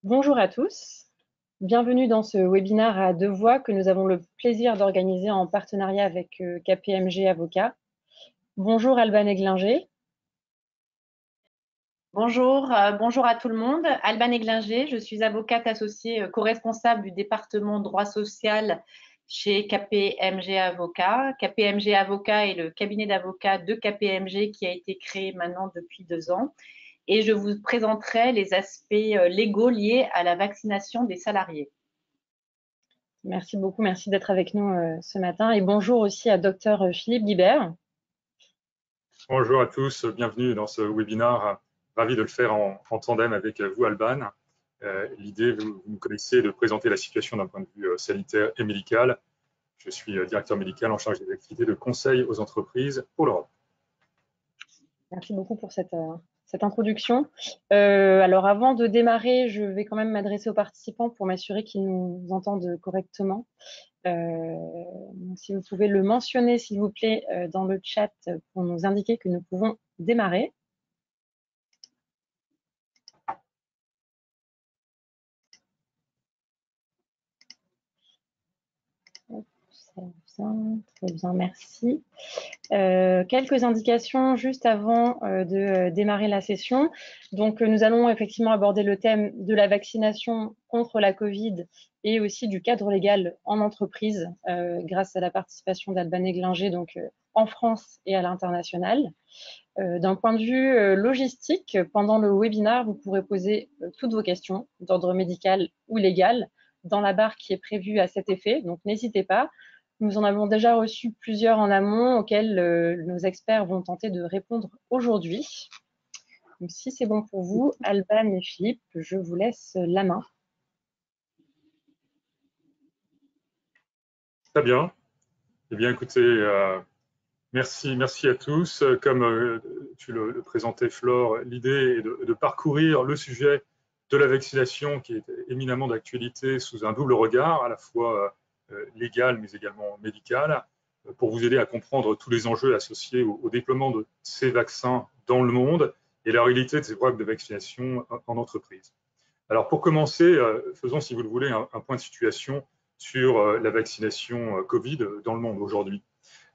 Bonjour à tous, bienvenue dans ce webinaire à deux voix que nous avons le plaisir d'organiser en partenariat avec KPMG Avocats. Bonjour Alban Eglinger. Bonjour, bonjour à tout le monde. Alban Eglinger, je suis avocate associée co-responsable du département droit social chez KPMG Avocats. KPMG Avocats est le cabinet d'avocats de KPMG qui a été créé maintenant depuis 2 ans. Et je vous présenterai les aspects légaux liés à la vaccination des salariés. Merci beaucoup, merci d'être avec nous ce matin. Et bonjour aussi à Dr Philippe Guibert. Bonjour à tous, bienvenue dans ce webinaire. Ravi de le faire en tandem avec vous, Alban. L'idée, vous me connaissez, de présenter la situation d'un point de vue sanitaire et médical. Je suis directeur médical en charge des activités de conseil aux entreprises pour l'Europe. Merci beaucoup pour cette introduction. Alors avant de démarrer, je vais quand même m'adresser aux participants pour m'assurer qu'ils nous entendent correctement. Donc si vous pouvez le mentionner, s'il vous plaît, dans le chat pour nous indiquer que nous pouvons démarrer. Très bien, merci. Quelques indications juste avant de démarrer la session. Donc, nous allons effectivement aborder le thème de la vaccination contre la Covid et aussi du cadre légal en entreprise grâce à la participation d'Alban Eglinger donc en France et à l'international. D'un point de vue logistique, pendant le webinaire, vous pourrez poser toutes vos questions d'ordre médical ou légal dans la barre qui est prévue à cet effet. Donc, n'hésitez pas. Nous en avons déjà reçu plusieurs en amont auxquels nos experts vont tenter de répondre aujourd'hui. Donc, si c'est bon pour vous, Alban et Philippe, je vous laisse la main. Très bien. Eh bien, écoutez, merci à tous. Comme tu le présentais, Flore, l'idée est de parcourir le sujet de la vaccination qui est éminemment d'actualité sous un double regard, à la fois légal mais également médical, pour vous aider à comprendre tous les enjeux associés au déploiement de ces vaccins dans le monde et la réalité de ces programmes de vaccination en entreprise. Alors pour commencer, faisons, si vous le voulez, un point de situation sur la vaccination Covid dans le monde aujourd'hui.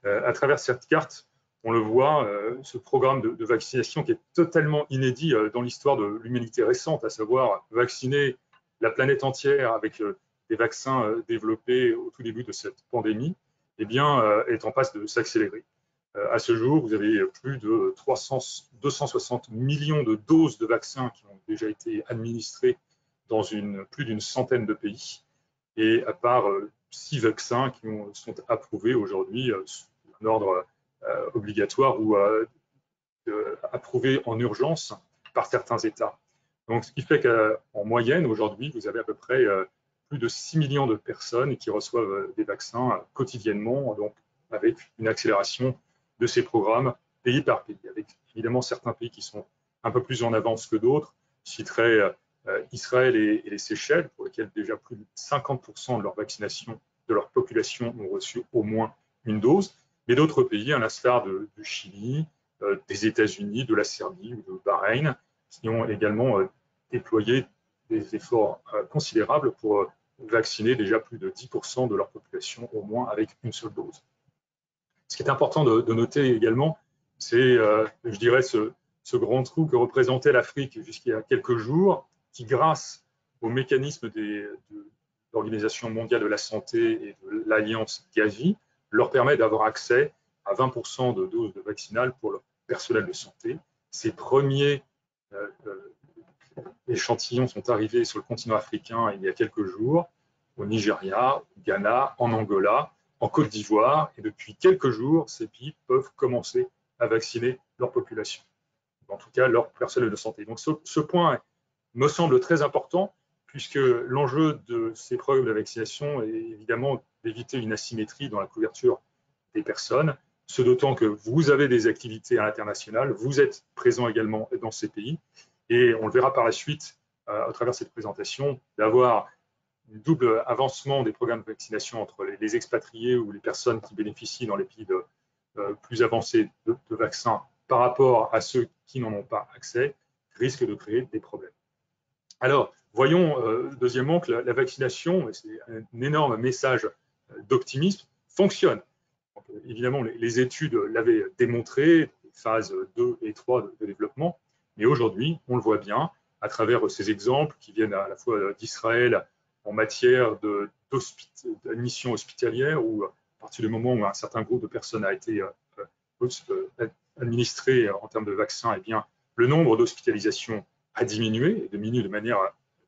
À travers cette carte, on le voit, ce programme de vaccination qui est totalement inédit dans l'histoire de l'humanité récente, à savoir vacciner la planète entière avec des vaccins développés au tout début de cette pandémie, eh bien, est en passe de s'accélérer. À ce jour, vous avez plus de 260 millions de doses de vaccins qui ont déjà été administrées dans plus d'une centaine de pays, et à part 6 vaccins qui sont approuvés aujourd'hui en ordre obligatoire ou approuvés en urgence par certains États. Donc, ce qui fait qu'en moyenne, aujourd'hui, vous avez à peu près plus de 6 millions de personnes qui reçoivent des vaccins quotidiennement, donc avec une accélération de ces programmes pays par pays, avec évidemment certains pays qui sont un peu plus en avance que d'autres. Je citerai Israël et les Seychelles, pour lesquels déjà plus de 50% de leur vaccination, de leur population ont reçu au moins une dose, mais d'autres pays, à l'instar du Chili, des États-Unis, de la Serbie ou de Bahreïn, qui ont également déployé des efforts considérables pour vacciner déjà plus de 10% de leur population au moins avec une seule dose. Ce qui est important de noter également, c'est, je dirais, ce grand trou que représentait l'Afrique jusqu'il y a quelques jours, qui, grâce au mécanisme de l'Organisation mondiale de la santé et de l'Alliance Gavi, leur permet d'avoir accès à 20% de doses de vaccinales pour leur personnel de santé. Ces premiers échantillons sont arrivés sur le continent africain il y a quelques jours, au Nigeria, au Ghana, en Angola, en Côte d'Ivoire, et depuis quelques jours, ces pays peuvent commencer à vacciner leur population, en tout cas leur personnel de santé. Donc ce point me semble très important, puisque l'enjeu de ces programmes de vaccination est évidemment d'éviter une asymétrie dans la couverture des personnes, ce d'autant que vous avez des activités à l'international, vous êtes présent également dans ces pays, et on le verra par la suite à travers cette présentation, d'avoir un double avancement des programmes de vaccination entre les expatriés ou les personnes qui bénéficient dans les pays plus avancés de vaccins par rapport à ceux qui n'en ont pas accès, risque de créer des problèmes. Alors, voyons deuxièmement que la vaccination, et c'est un énorme message d'optimisme, fonctionne. Donc, évidemment, les études l'avaient démontré, phase 2 et 3 de développement, mais aujourd'hui, on le voit bien à travers ces exemples qui viennent à la fois d'Israël en matière d'admission hospitalière, où à partir du moment où un certain groupe de personnes a été administré en termes de vaccins, eh bien, le nombre d'hospitalisations a diminué, et diminue de manière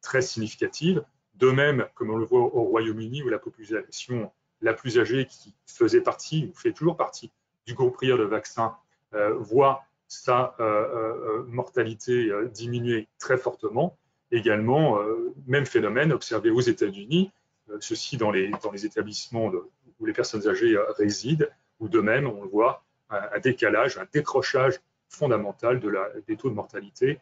très significative. De même, comme on le voit au Royaume-Uni, où la population la plus âgée qui faisait partie, ou fait toujours partie, du groupe prioritaire de vaccins, voit sa mortalité diminuer très fortement. Également, même phénomène observé aux États-Unis, ceci dans les établissements où les personnes âgées résident, où de même, on le voit, un décalage, un décrochage fondamental des taux de mortalité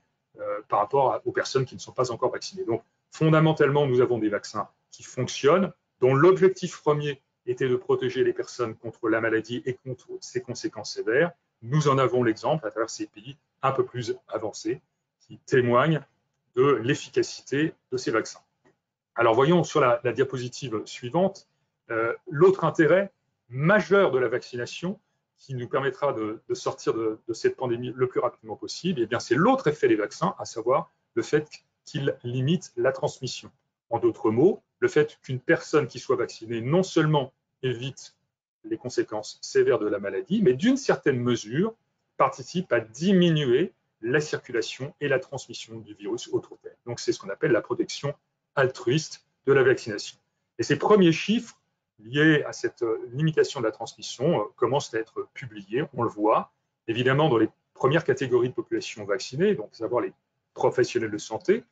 par rapport aux personnes qui ne sont pas encore vaccinées. Donc, fondamentalement, nous avons des vaccins qui fonctionnent, dont l'objectif premier était de protéger les personnes contre la maladie et contre ses conséquences sévères. Nous en avons l'exemple à travers ces pays un peu plus avancés qui témoignent de l'efficacité de ces vaccins. Alors, voyons sur la diapositive suivante, l'autre intérêt majeur de la vaccination qui nous permettra de sortir de cette pandémie le plus rapidement possible, eh bien, c'est l'autre effet des vaccins, à savoir le fait qu'ils limitent la transmission. En d'autres mots, le fait qu'une personne qui soit vaccinée non seulement évite les conséquences sévères de la maladie, mais d'une certaine mesure participe à diminuer la circulation et la transmission du virus autour d'elle. Donc, c'est ce qu'on appelle la protection altruiste de la vaccination. Et ces premiers chiffres liés à cette limitation de la transmission commencent à être publiés, on le voit, évidemment dans les premières catégories de population vaccinée, donc d'abord les professionnels de santé,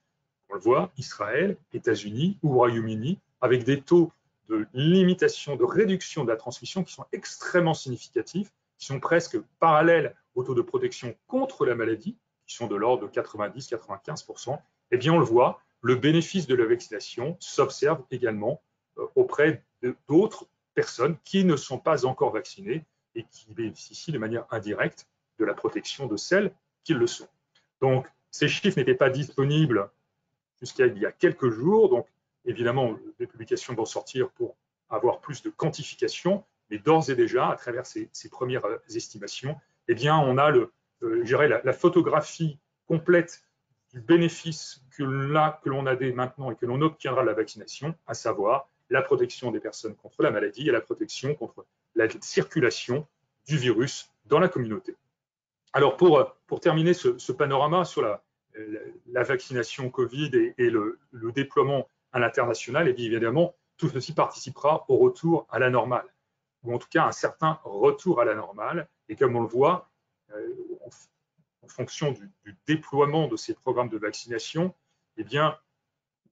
on le voit, Israël, États-Unis ou Royaume-Uni, avec des taux de limitation, de réduction de la transmission qui sont extrêmement significatifs, qui sont presque parallèles aux taux de protection contre la maladie, qui sont de l'ordre de 90-95%, eh bien on le voit, le bénéfice de la vaccination s'observe également auprès d'autres personnes qui ne sont pas encore vaccinées et qui bénéficient de manière indirecte de la protection de celles qui le sont. Donc, ces chiffres n'étaient pas disponibles jusqu'à il y a quelques jours. Donc, évidemment, des publications vont sortir pour avoir plus de quantification, mais d'ores et déjà, à travers ces premières estimations, eh bien, on a la photographie complète du bénéfice que l'on a dès maintenant et que l'on obtiendra de la vaccination, à savoir la protection des personnes contre la maladie et la protection contre la circulation du virus dans la communauté. Alors, pour terminer ce panorama sur la vaccination Covid et le déploiement à l'international, et bien évidemment, tout ceci participera au retour à la normale, ou en tout cas un certain retour à la normale. Et comme on le voit, en fonction du déploiement de ces programmes de vaccination, eh bien,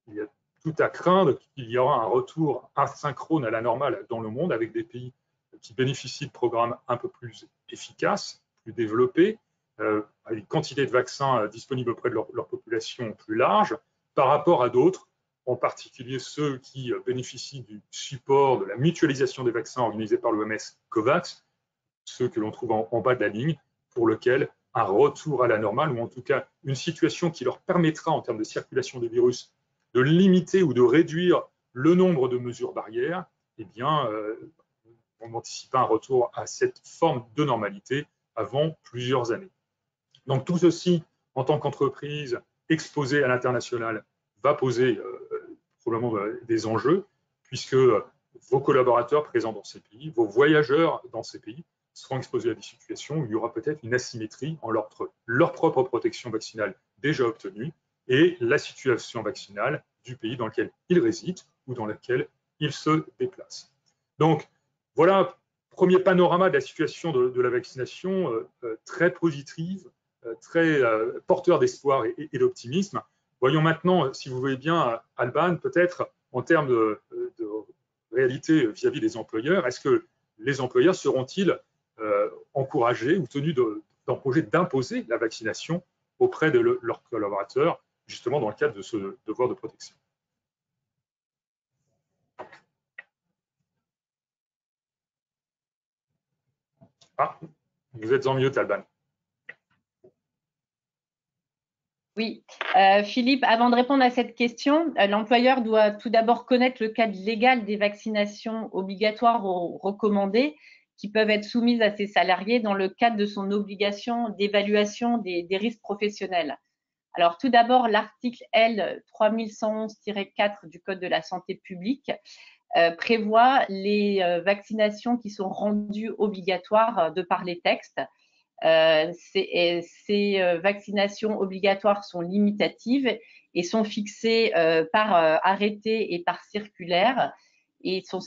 il y a tout à craindre qu'il y aura un retour asynchrone à la normale dans le monde, avec des pays qui bénéficient de programmes un peu plus efficaces, plus développés, avec une quantité de vaccins disponibles auprès de leur population plus large, par rapport à d'autres, en particulier ceux qui bénéficient du support de la mutualisation des vaccins organisée par l'OMS COVAX, ceux que l'on trouve en bas de la ligne, pour lesquels un retour à la normale, ou en tout cas une situation qui leur permettra, en termes de circulation du virus, de limiter ou de réduire le nombre de mesures barrières, eh bien, on anticipe un retour à cette forme de normalité avant plusieurs années. Donc tout ceci, en tant qu'entreprise exposée à l'international, va poser probablement des enjeux, puisque vos collaborateurs présents dans ces pays, vos voyageurs dans ces pays, seront exposés à des situations où il y aura peut-être une asymétrie entre leur propre protection vaccinale déjà obtenue et la situation vaccinale du pays dans lequel ils résident ou dans lequel ils se déplacent. Donc, voilà, premier panorama de la situation de la vaccination, très positive, très porteur d'espoir et d'optimisme. Voyons maintenant, si vous voulez bien, Alban, peut-être en termes de réalité vis-à-vis des employeurs, est-ce que les employeurs seront-ils encouragés ou tenus d'imposer la vaccination auprès de leurs collaborateurs, justement dans le cadre de ce devoir de protection? Ah, vous êtes en mute, Alban. Oui, Philippe, avant de répondre à cette question, l'employeur doit tout d'abord connaître le cadre légal des vaccinations obligatoires ou recommandées qui peuvent être soumises à ses salariés dans le cadre de son obligation d'évaluation des risques professionnels. Alors, tout d'abord, l'article L 3111-4 du Code de la santé publique prévoit les vaccinations qui sont rendues obligatoires de par les textes. Ces vaccinations obligatoires sont limitatives et sont fixées par arrêté et par circulaire et sont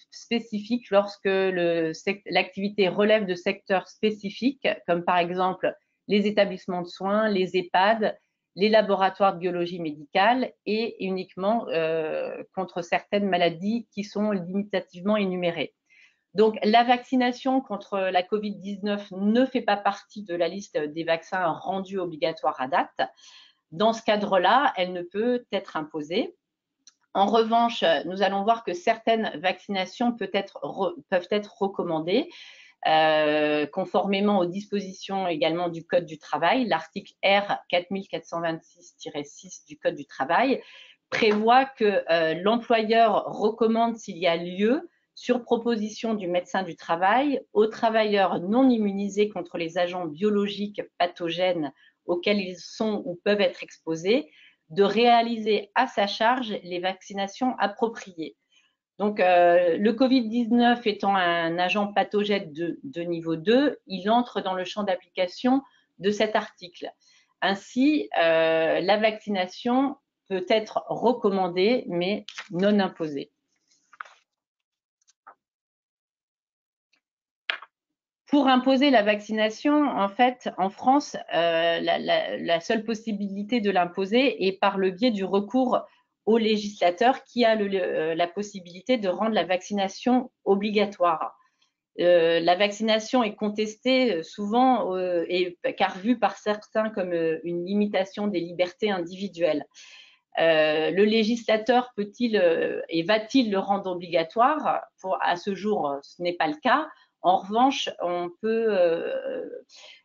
spécifiques lorsque l'activité relève de secteurs spécifiques, comme par exemple les établissements de soins, les EHPAD, les laboratoires de biologie médicale et uniquement contre certaines maladies qui sont limitativement énumérées. Donc, la vaccination contre la Covid-19 ne fait pas partie de la liste des vaccins rendus obligatoires à date. Dans ce cadre-là, elle ne peut être imposée. En revanche, nous allons voir que certaines vaccinations peuvent être recommandées, conformément aux dispositions également du Code du travail. L'article R 4426-6 du Code du travail prévoit que l'employeur recommande, s'il y a lieu, sur proposition du médecin du travail, aux travailleurs non immunisés contre les agents biologiques pathogènes auxquels ils sont ou peuvent être exposés, de réaliser à sa charge les vaccinations appropriées. Donc, le Covid-19 étant un agent pathogène de niveau 2, il entre dans le champ d'application de cet article. Ainsi, la vaccination peut être recommandée, mais non imposée. Pour imposer la vaccination, en fait, en France, la seule possibilité de l'imposer est par le biais du recours au législateur qui a la possibilité de rendre la vaccination obligatoire. La vaccination est contestée souvent car vue par certains comme une limitation des libertés individuelles. Le législateur peut-il et va-t-il le rendre obligatoire? À ce jour, ce n'est pas le cas. En revanche, on peut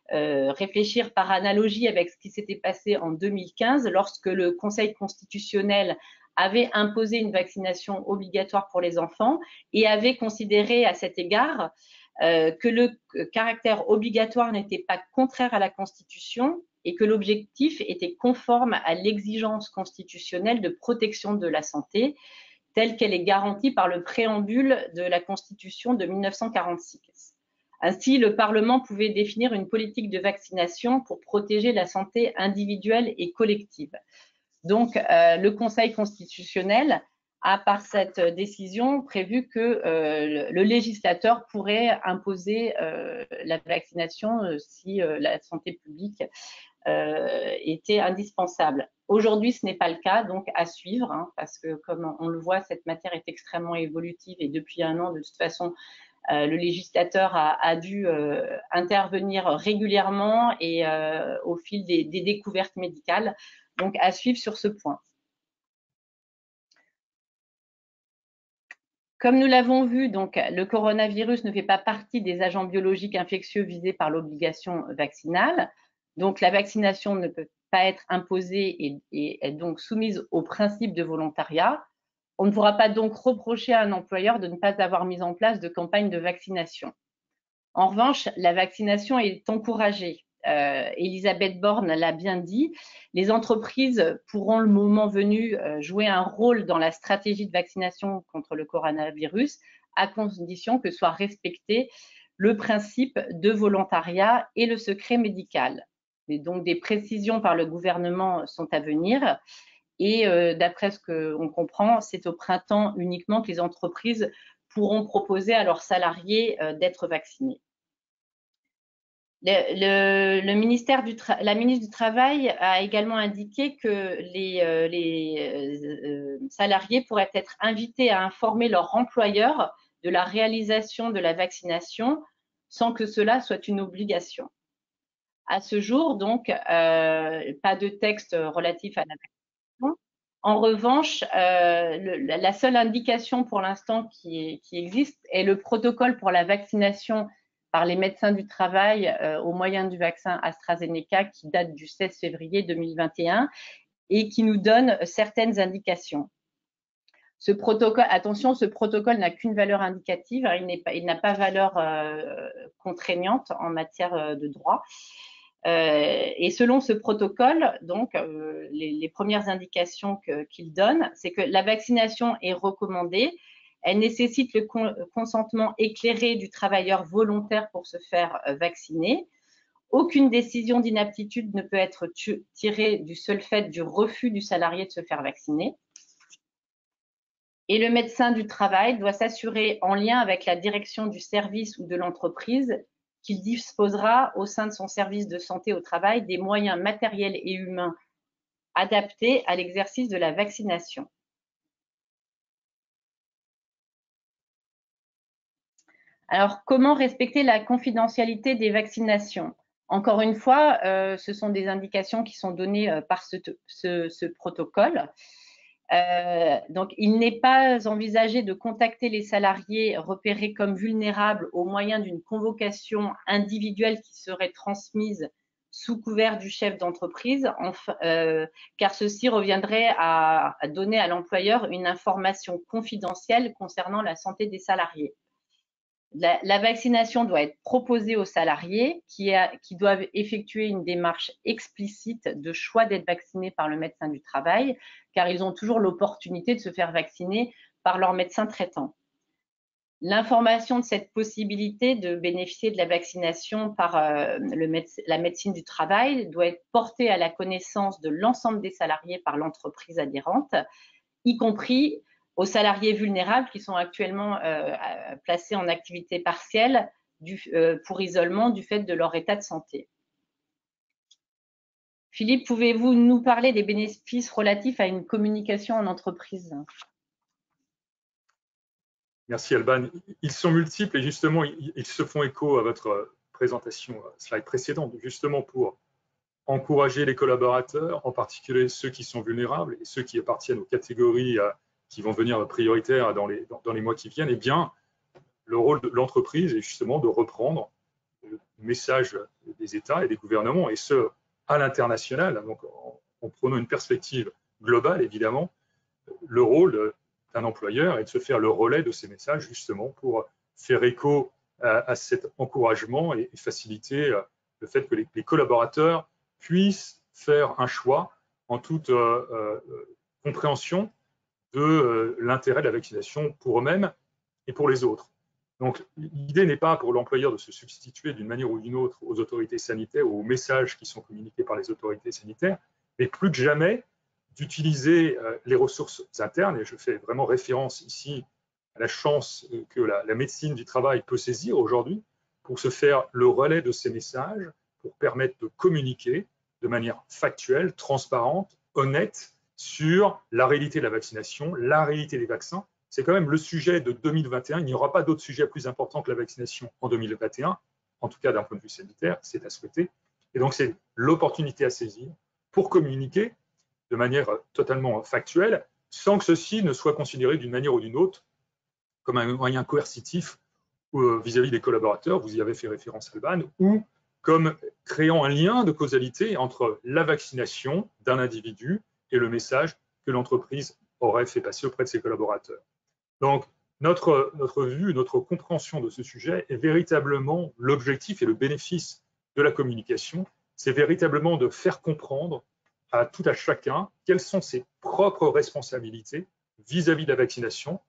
réfléchir par analogie avec ce qui s'était passé en 2015 lorsque le Conseil constitutionnel avait imposé une vaccination obligatoire pour les enfants et avait considéré à cet égard que le caractère obligatoire n'était pas contraire à la Constitution et que l'objectif était conforme à l'exigence constitutionnelle de protection de la santé telle qu'elle est garantie par le préambule de la Constitution de 1946. Ainsi, le Parlement pouvait définir une politique de vaccination pour protéger la santé individuelle et collective. Donc, le Conseil constitutionnel a, par cette décision, prévu que le législateur pourrait imposer la vaccination si la santé publique était indispensable. Aujourd'hui, ce n'est pas le cas, donc à suivre, hein, parce que comme on le voit, cette matière est extrêmement évolutive et depuis un an, de toute façon, le législateur a dû intervenir régulièrement et au fil des découvertes médicales. Donc, à suivre sur ce point. Comme nous l'avons vu, donc, le coronavirus ne fait pas partie des agents biologiques infectieux visés par l'obligation vaccinale. Donc, la vaccination ne peut pas être imposée et est donc soumise au principe de volontariat. On ne pourra pas donc reprocher à un employeur de ne pas avoir mis en place de campagne de vaccination. En revanche, la vaccination est encouragée. Elisabeth Borne l'a bien dit, les entreprises pourront, le moment venu, jouer un rôle dans la stratégie de vaccination contre le coronavirus, à condition que soit respecté le principe de volontariat et le secret médical. Et donc, des précisions par le gouvernement sont à venir. Et d'après ce qu'on comprend, c'est au printemps uniquement que les entreprises pourront proposer à leurs salariés d'être vaccinés. La ministre du Travail a également indiqué que les salariés pourraient être invités à informer leur employeur de la réalisation de la vaccination sans que cela soit une obligation. À ce jour, donc, pas de texte relatif à la vaccination. En revanche, la seule indication pour l'instant qui existe est le protocole pour la vaccination par les médecins du travail au moyen du vaccin AstraZeneca qui date du 16 février 2021 et qui nous donne certaines indications. Ce protocole, attention, ce protocole n'a qu'une valeur indicative, il n'a pas valeur contraignante en matière de droit. Et selon ce protocole, donc, les premières indications qu'il donne, c'est que la vaccination est recommandée. Elle nécessite le consentement éclairé du travailleur volontaire pour se faire vacciner. Aucune décision d'inaptitude ne peut être tirée du seul fait du refus du salarié de se faire vacciner. Et le médecin du travail doit s'assurer, en lien avec la direction du service ou de l'entreprise, qu'il disposera au sein de son service de santé au travail des moyens matériels et humains adaptés à l'exercice de la vaccination. Alors, comment respecter la confidentialité des vaccinations? Encore une fois, ce sont des indications qui sont données par ce protocole. Donc, il n'est pas envisagé de contacter les salariés repérés comme vulnérables au moyen d'une convocation individuelle qui serait transmise sous couvert du chef d'entreprise, car ceci reviendrait à donner à l'employeur une information confidentielle concernant la santé des salariés. La vaccination doit être proposée aux salariés qui doivent effectuer une démarche explicite de choix d'être vaccinés par le médecin du travail, car ils ont toujours l'opportunité de se faire vacciner par leur médecin traitant. L'information de cette possibilité de bénéficier de la vaccination par la médecine du travail doit être portée à la connaissance de l'ensemble des salariés par l'entreprise adhérente, y compris aux salariés vulnérables qui sont actuellement placés en activité partielle pour isolement du fait de leur état de santé. Philippe, pouvez-vous nous parler des bénéfices relatifs à une communication en entreprise? Merci Alban. Ils sont multiples et justement, ils se font écho à votre présentation slide précédente, justement pour encourager les collaborateurs, en particulier ceux qui sont vulnérables et ceux qui appartiennent aux catégories qui vont devenir prioritaires dans les mois qui viennent. Eh bien, le rôle de l'entreprise est justement de reprendre le message des États et des gouvernements, et ce, à l'international, donc en prenant une perspective globale, évidemment, le rôle d'un employeur est de se faire le relais de ces messages, justement, pour faire écho à cet encouragement et faciliter le fait que les collaborateurs puissent faire un choix en toute compréhension de l'intérêt de la vaccination pour eux-mêmes et pour les autres. Donc, l'idée n'est pas pour l'employeur de se substituer d'une manière ou d'une autre aux autorités sanitaires ou aux messages qui sont communiqués par les autorités sanitaires, mais plus que jamais d'utiliser les ressources internes, et je fais vraiment référence ici à la chance que la médecine du travail peut saisir aujourd'hui pour se faire le relais de ces messages, pour permettre de communiquer de manière factuelle, transparente, honnête sur la réalité de la vaccination, la réalité des vaccins. C'est quand même le sujet de 2021. Il n'y aura pas d'autre sujet plus important que la vaccination en 2021, en tout cas d'un point de vue sanitaire, c'est à souhaiter. Et donc, c'est l'opportunité à saisir pour communiquer de manière totalement factuelle, sans que ceci ne soit considéré d'une manière ou d'une autre comme un moyen coercitif vis-à-vis des collaborateurs, vous y avez fait référence Alban, ou comme créant un lien de causalité entre la vaccination d'un individu et le message que l'entreprise aurait fait passer auprès de ses collaborateurs. Donc, notre vue, notre compréhension de ce sujet est véritablement l'objectif et le bénéfice de la communication, c'est véritablement de faire comprendre à tout à chacun quelles sont ses propres responsabilités vis-à-vis de la vaccination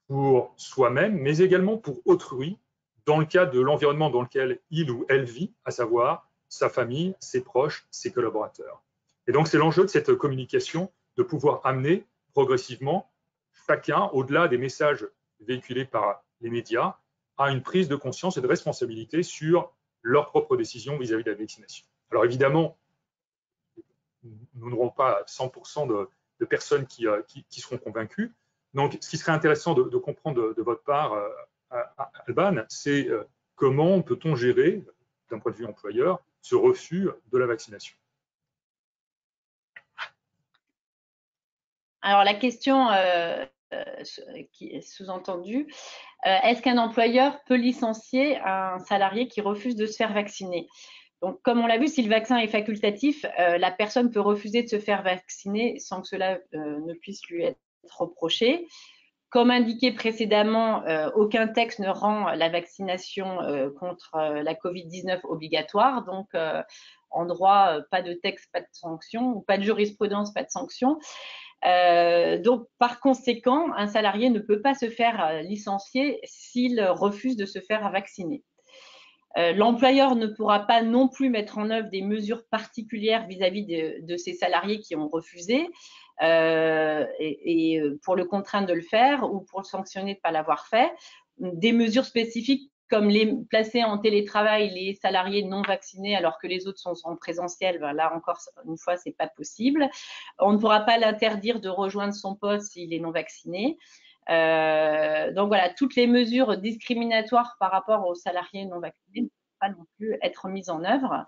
pour soi-même, mais également pour autrui, dans le cadre de l'environnement dans lequel il ou elle vit, à savoir sa famille, ses proches, ses collaborateurs. Et donc, c'est l'enjeu de cette communication, de pouvoir amener progressivement chacun, au-delà des messages véhiculés par les médias, à une prise de conscience et de responsabilité sur leurs propres décisions vis-à-vis de la vaccination. Alors évidemment, nous n'aurons pas 100% de personnes qui seront convaincues. Donc, ce qui serait intéressant de comprendre de votre part, Alban, c'est comment peut-on gérer, d'un point de vue employeur, ce refus de la vaccination? Alors, la question qui est sous-entendu, est-ce qu'un employeur peut licencier un salarié qui refuse de se faire vacciner? Donc, comme on l'a vu, si le vaccin est facultatif, la personne peut refuser de se faire vacciner sans que cela ne puisse lui être reproché. Comme indiqué précédemment, aucun texte ne rend la vaccination contre la Covid-19 obligatoire. Donc, en droit, pas de texte, pas de sanction, ou pas de jurisprudence, pas de sanction. Donc, par conséquent, un salarié ne peut pas se faire licencier s'il refuse de se faire vacciner. L'employeur ne pourra pas non plus mettre en œuvre des mesures particulières vis-à-vis de ses salariés qui ont refusé et pour le contraindre de le faire ou pour le sanctionner de ne pas l'avoir fait. Des mesures spécifiques comme placer en télétravail les salariés non vaccinés alors que les autres sont en présentiel, ben là encore une fois, c'est pas possible. On ne pourra pas l'interdire de rejoindre son poste s'il est non vacciné. Donc voilà, toutes les mesures discriminatoires par rapport aux salariés non vaccinés ne peuvent pas non plus être mises en œuvre.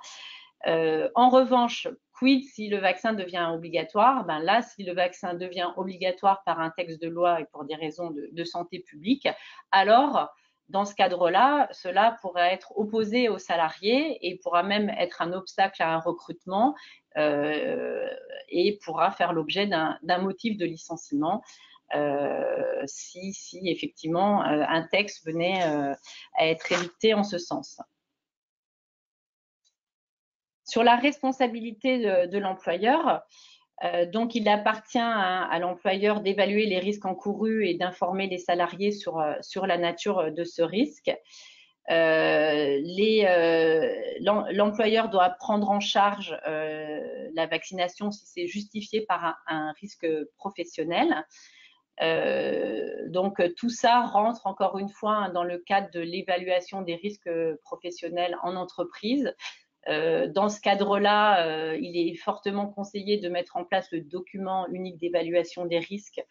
En revanche, quid si le vaccin devient obligatoire? Ben là, si le vaccin devient obligatoire par un texte de loi et pour des raisons de santé publique, alors dans ce cadre-là, cela pourrait être opposé aux salariés et pourra même être un obstacle à un recrutement et pourra faire l'objet d'un motif de licenciement. Si effectivement un texte venait à être édicté en ce sens. Sur la responsabilité de l'employeur, donc il appartient à l'employeur d'évaluer les risques encourus et d'informer les salariés sur la nature de ce risque. L'employeur doit prendre en charge la vaccination si c'est justifié par un risque professionnel. Donc tout ça rentre encore une fois dans le cadre de l'évaluation des risques professionnels en entreprise. Dans ce cadre-là, il est fortement conseillé de mettre en place le document unique d'évaluation des risques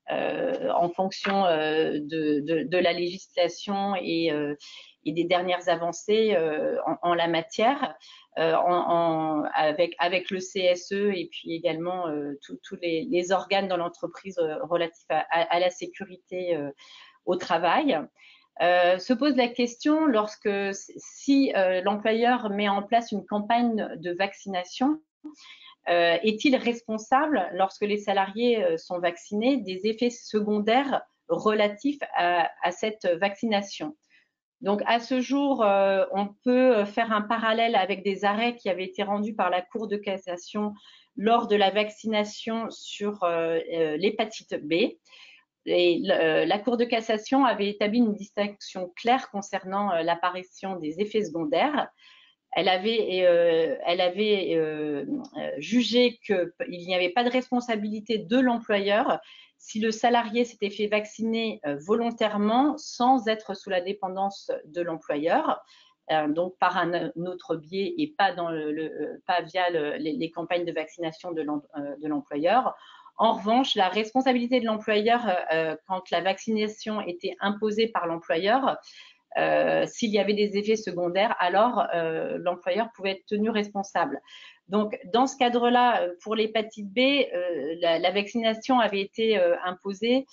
en fonction de la législation et des dernières avancées en la matière, avec le CSE et puis également tous les organes dans l'entreprise relatifs à la sécurité au travail. Se pose la question si l'employeur met en place une campagne de vaccination, est-il responsable, lorsque les salariés sont vaccinés, des effets secondaires relatifs à cette vaccination? Donc, à ce jour, on peut faire un parallèle avec des arrêts qui avaient été rendus par la Cour de cassation lors de la vaccination sur l'hépatite B. Et la Cour de cassation avait établi une distinction claire concernant l'apparition des effets secondaires. Elle avait jugé qu'il n'y avait pas de responsabilité de l'employeur si le salarié s'était fait vacciner volontairement sans être sous la dépendance de l'employeur, donc par un autre biais et pas via les campagnes de vaccination de l'employeur. En revanche, la responsabilité de l'employeur quand la vaccination était imposée par l'employeur, s'il y avait des effets secondaires, alors l'employeur pouvait être tenu responsable. Donc, dans ce cadre-là, pour l'hépatite B, la vaccination avait été imposée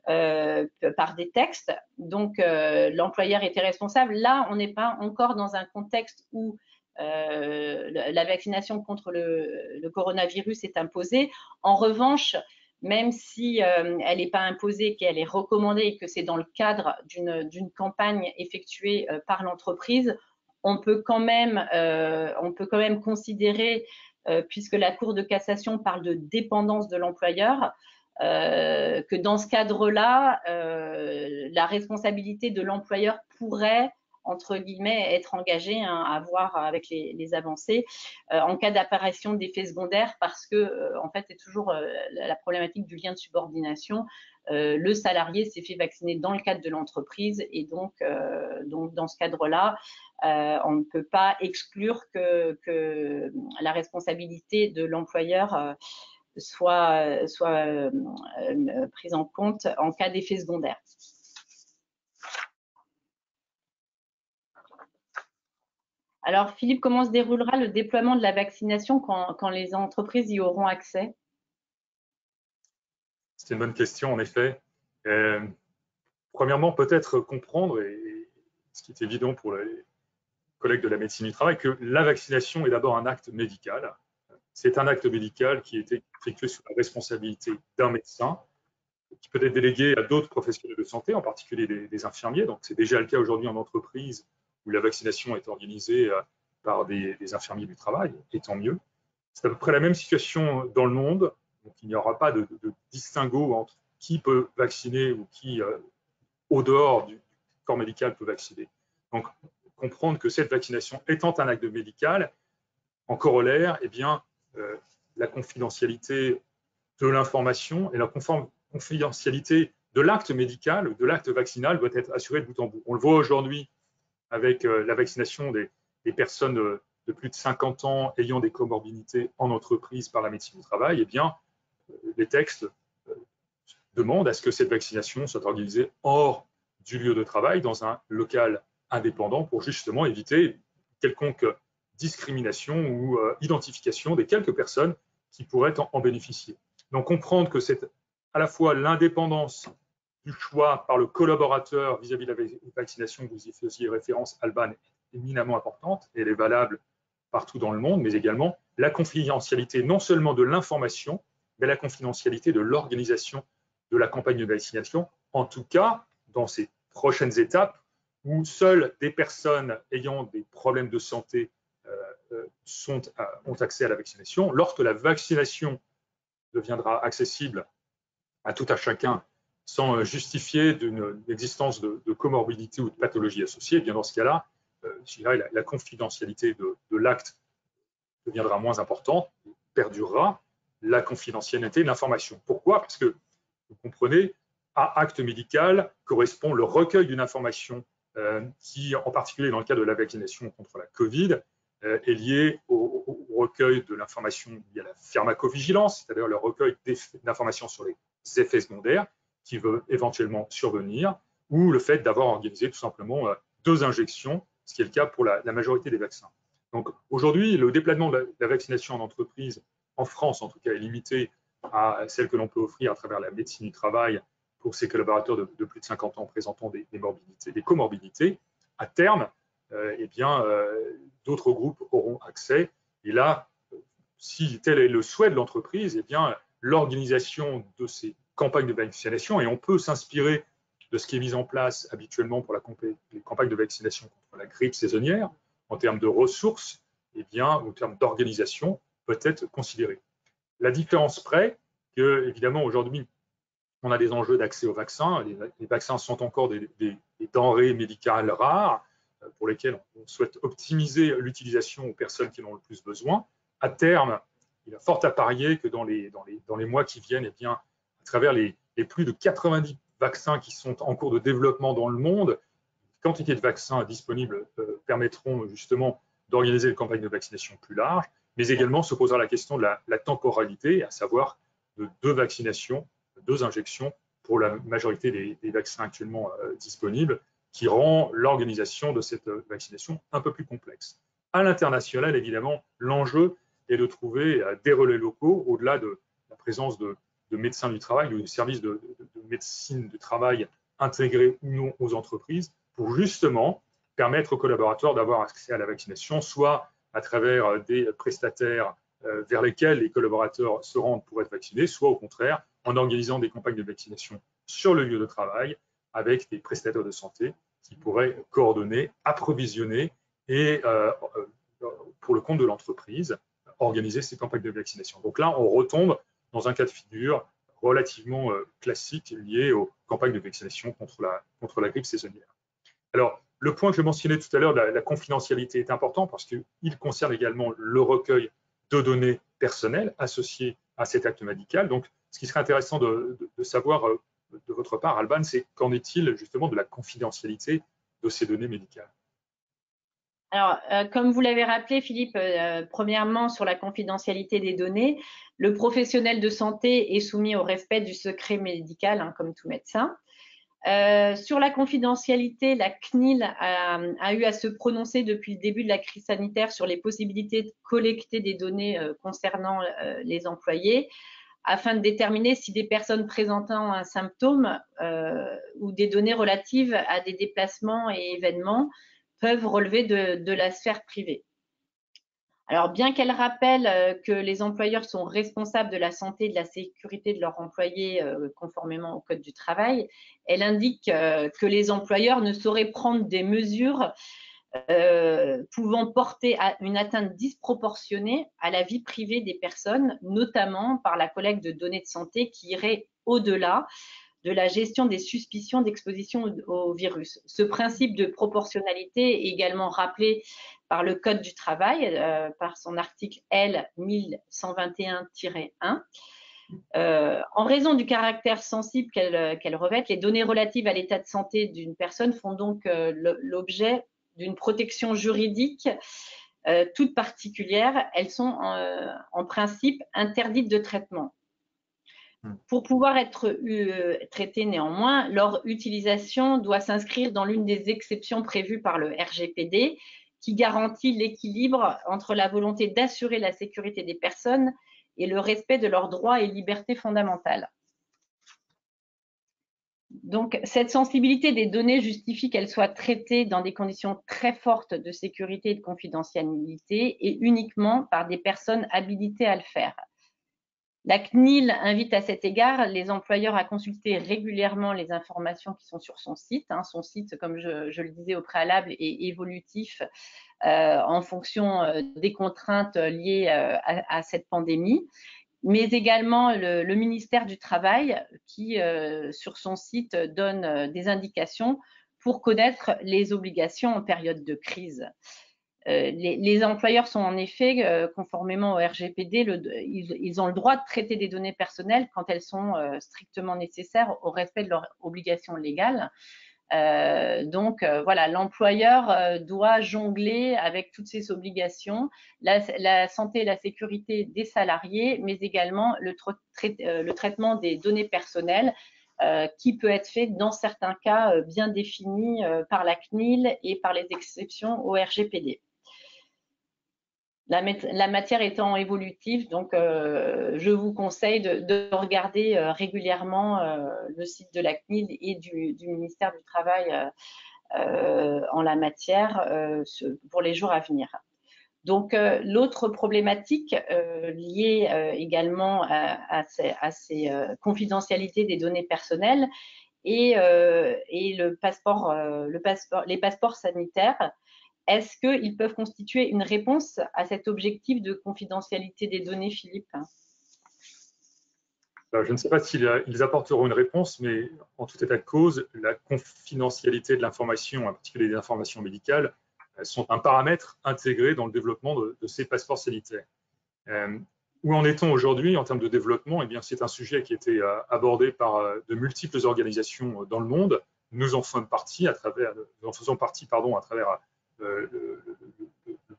par des textes, donc l'employeur était responsable. Là, on n'est pas encore dans un contexte où la vaccination contre le coronavirus est imposée. En revanche, même si elle n'est pas imposée, qu'elle est recommandée et que c'est dans le cadre d'une campagne effectuée par l'entreprise, on peut quand même considérer, puisque la Cour de cassation parle de dépendance de l'employeur, que dans ce cadre-là, la responsabilité de l'employeur pourrait, entre guillemets, être engagée à voir avec les avancées en cas d'apparition d'effets secondaires, parce que en fait c'est toujours la problématique du lien de subordination. Le salarié s'est fait vacciner dans le cadre de l'entreprise et donc dans ce cadre-là, on ne peut pas exclure que la responsabilité de l'employeur soit prise en compte en cas d'effet secondaire. Alors, Philippe, comment se déroulera le déploiement de la vaccination quand les entreprises y auront accès? C'est une bonne question, en effet. Premièrement, peut-être comprendre, et ce qui est évident pour les collègues de la médecine du travail, que la vaccination est d'abord un acte médical. C'est un acte médical qui est effectué sous la responsabilité d'un médecin, qui peut être délégué à d'autres professionnels de santé, en particulier des infirmiers. Donc, c'est déjà le cas aujourd'hui en entreprise où la vaccination est organisée par des infirmiers du travail, et tant mieux. C'est à peu près la même situation dans le monde. Donc, il n'y aura pas de distinguo entre qui peut vacciner ou qui, au dehors du corps médical, peut vacciner. Donc, comprendre que cette vaccination étant un acte médical, en corollaire, eh bien, la confidentialité de l'information et la confidentialité de l'acte médical, de l'acte vaccinal, doit être assurée de bout en bout. On le voit aujourd'hui avec la vaccination des personnes de plus de 50 ans ayant des comorbidités en entreprise par la médecine du travail. Eh bien, les textes demandent à ce que cette vaccination soit organisée hors du lieu de travail, dans un local indépendant, pour justement éviter quelconque discrimination ou identification des quelques personnes qui pourraient en bénéficier. Donc comprendre que c'est à la fois l'indépendance du choix par le collaborateur vis-à-vis de la vaccination, vous y faisiez référence, Alban, est éminemment importante et elle est valable partout dans le monde, mais également la confidentialité non seulement de l'information, mais la confidentialité de l'organisation de la campagne de vaccination, en tout cas dans ces prochaines étapes où seules des personnes ayant des problèmes de santé ont accès à la vaccination. Lorsque la vaccination deviendra accessible à tout à chacun sans justifier d'une existence de comorbidité ou de pathologie associée, eh bien dans ce cas-là, la confidentialité de l'acte deviendra moins importante, perdurera la confidentialité de l'information. Pourquoi? Parce que, vous comprenez, à acte médical correspond le recueil d'une information qui, en particulier dans le cas de la vaccination contre la Covid, est lié au recueil de l'information liée à la pharmacovigilance, c'est-à-dire le recueil d'informations sur les effets secondaires qui veulent éventuellement survenir, ou le fait d'avoir organisé tout simplement 2 injections, ce qui est le cas pour la majorité des vaccins. Donc aujourd'hui, le déploiement de la vaccination en entreprise, en France en tout cas, est limité à celle que l'on peut offrir à travers la médecine du travail pour ses collaborateurs de plus de 50 ans présentant des comorbidités. À terme, d'autres groupes auront accès. Et là, si tel est le souhait de l'entreprise, l'organisation de ces campagnes de vaccination, et on peut s'inspirer de ce qui est mis en place habituellement pour les campagnes de vaccination contre la grippe saisonnière, en termes de ressources, en termes d'organisation, peut être considérée. La différence près que, évidemment, aujourd'hui, on a des enjeux d'accès aux vaccins. Les vaccins sont encore des denrées médicales rares pour lesquelles on souhaite optimiser l'utilisation aux personnes qui en ont le plus besoin. À terme, il y a fort à parier que dans les mois qui viennent, à travers les plus de 90 vaccins qui sont en cours de développement dans le monde, les quantités de vaccins disponibles permettront justement d'organiser une campagne de vaccination plus large, mais également se posera la question de la temporalité, à savoir de 2 vaccinations, 2 injections pour la majorité des vaccins actuellement disponibles, qui rend l'organisation de cette vaccination un peu plus complexe. À l'international, évidemment, l'enjeu est de trouver des relais locaux, au-delà de la présence de médecins du travail ou de services de médecine du travail intégrés ou non aux entreprises, pour justement permettre aux collaborateurs d'avoir accès à la vaccination, soit à travers des prestataires vers lesquels les collaborateurs se rendent pour être vaccinés, soit au contraire en organisant des campagnes de vaccination sur le lieu de travail avec des prestataires de santé qui pourraient coordonner, approvisionner et, pour le compte de l'entreprise, organiser ces campagnes de vaccination. Donc là, on retombe dans un cas de figure relativement classique lié aux campagnes de vaccination contre la grippe saisonnière. Alors, le point que je mentionnais tout à l'heure, la confidentialité, est important parce qu'il concerne également le recueil de données personnelles associées à cet acte médical. Donc, ce qui serait intéressant de savoir de votre part, Alban, c'est qu'en est-il justement de la confidentialité de ces données médicales? Alors, comme vous l'avez rappelé, Philippe, premièrement, sur la confidentialité des données, le professionnel de santé est soumis au respect du secret médical, comme tout médecin. Sur la confidentialité, la CNIL a eu à se prononcer depuis le début de la crise sanitaire sur les possibilités de collecter des données concernant les employés, afin de déterminer si des personnes présentant un symptôme ou des données relatives à des déplacements et événements peuvent relever de la sphère privée. Alors, bien qu'elle rappelle que les employeurs sont responsables de la santé et de la sécurité de leurs employés conformément au Code du travail, elle indique que les employeurs ne sauraient prendre des mesures pouvant porter à une atteinte disproportionnée à la vie privée des personnes, notamment par la collecte de données de santé qui irait au-delà de la gestion des suspicions d'exposition au virus. Ce principe de proportionnalité est également rappelé par le Code du travail, par son article L 1121-1. En raison du caractère sensible qu'elle revêt, les données relatives à l'état de santé d'une personne font donc l'objet d'une protection juridique toute particulière. Elles sont en principe interdites de traitement. Pour pouvoir être traitées néanmoins, leur utilisation doit s'inscrire dans l'une des exceptions prévues par le RGPD, qui garantit l'équilibre entre la volonté d'assurer la sécurité des personnes et le respect de leurs droits et libertés fondamentales. Donc, cette sensibilité des données justifie qu'elles soient traitées dans des conditions très fortes de sécurité et de confidentialité et uniquement par des personnes habilitées à le faire. La CNIL invite à cet égard les employeurs à consulter régulièrement les informations qui sont sur son site. Son site, comme je le disais au préalable, est évolutif en fonction des contraintes liées à cette pandémie, mais également le ministère du Travail qui, sur son site, donne des indications pour connaître les obligations en période de crise. Les employeurs sont en effet, conformément au RGPD, ils ont le droit de traiter des données personnelles quand elles sont strictement nécessaires au respect de leurs obligations légales. Donc, voilà, l'employeur doit jongler avec toutes ces obligations, la santé et la sécurité des salariés, mais également le traitement des données personnelles qui peut être fait dans certains cas bien définis par la CNIL et par les exceptions au RGPD. La matière étant évolutive, donc je vous conseille de regarder régulièrement le site de la CNIL et du ministère du Travail en la matière pour les jours à venir. Donc, l'autre problématique liée également à ces confidentialités des données personnelles est les passeports sanitaires. Est-ce qu'ils peuvent constituer une réponse à cet objectif de confidentialité des données, Philippe? Je ne sais pas s'ils apporteront une réponse, mais en tout état de cause, la confidentialité de l'information, en particulier des informations médicales, sont un paramètre intégré dans le développement de ces passeports sanitaires. Où en est-on aujourd'hui en termes de développement? Eh bien, c'est un sujet qui a été abordé par de multiples organisations dans le monde. Nous en faisons partie à travers le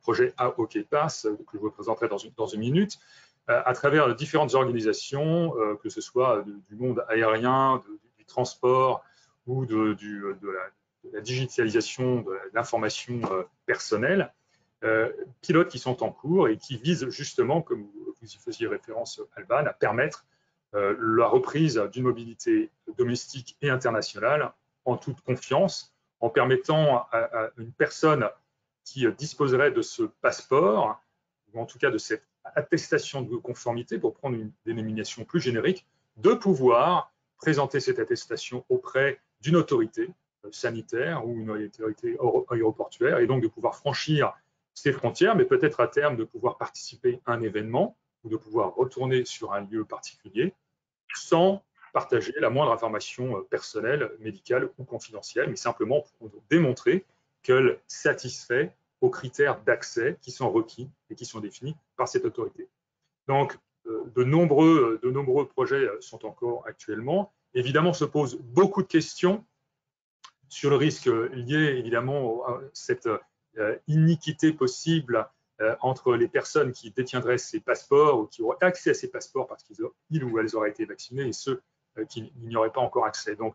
projet AOKPass, que je vous présenterai dans une minute, à travers différentes organisations, que ce soit du monde aérien, du transport ou de la digitalisation de l'information personnelle, pilotes qui sont en cours et qui visent justement, comme vous y faisiez référence, Alban, à permettre la reprise d'une mobilité domestique et internationale en toute confiance, en permettant à une personne qui disposerait de ce passeport, ou en tout cas de cette attestation de conformité, pour prendre une dénomination plus générique, de pouvoir présenter cette attestation auprès d'une autorité sanitaire ou une autorité aéroportuaire, et donc de pouvoir franchir ces frontières, mais peut-être à terme de pouvoir participer à un événement ou de pouvoir retourner sur un lieu particulier sans partager la moindre information personnelle, médicale ou confidentielle, mais simplement pour démontrer qu'elle satisfait aux critères d'accès qui sont requis et qui sont définis par cette autorité. Donc, de nombreux projets sont encore actuellement. Évidemment, se posent beaucoup de questions sur le risque lié évidemment à cette iniquité possible entre les personnes qui détiendraient ces passeports ou qui auraient accès à ces passeports parce qu'ils ou elles auraient été vaccinés et ceux qui n'y auraient pas encore accès. Donc,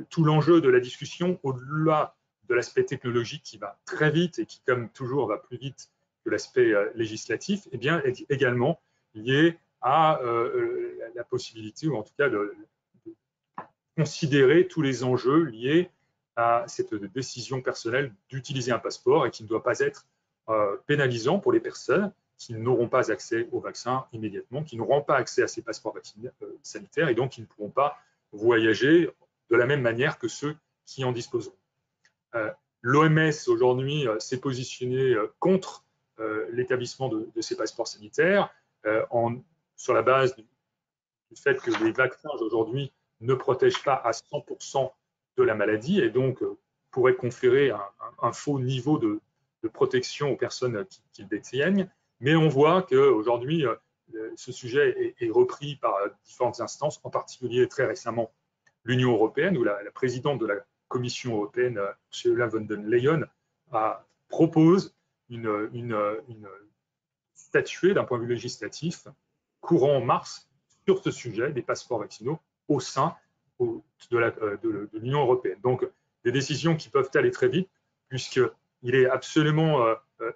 tout l'enjeu de la discussion, au-delà de l'aspect technologique qui va très vite et qui, comme toujours, va plus vite que l'aspect législatif, eh bien, est également lié à la possibilité, ou en tout cas de considérer tous les enjeux liés à cette décision personnelle d'utiliser un passeport et qui ne doit pas être pénalisant pour les personnes qui n'auront pas accès au vaccin immédiatement, qui n'auront pas accès à ces passeports sanitaires et donc qui ne pourront pas voyager de la même manière que ceux qui en disposeront. L'OMS aujourd'hui s'est positionné contre l'établissement de ces passeports sanitaires sur la base du fait que les vaccins aujourd'hui ne protègent pas à 100% de la maladie et donc pourraient conférer un faux niveau de protection aux personnes qui le détiennent. Mais on voit qu'aujourd'hui, ce sujet est repris par différentes instances, en particulier très récemment l'Union européenne, où la présidente de la Commission européenne, Ursula von der Leyen, propose une statuée d'un point de vue législatif courant en mars sur ce sujet des passeports vaccinaux au sein de l'Union européenne. Donc, des décisions qui peuvent aller très vite, puisqu'il est absolument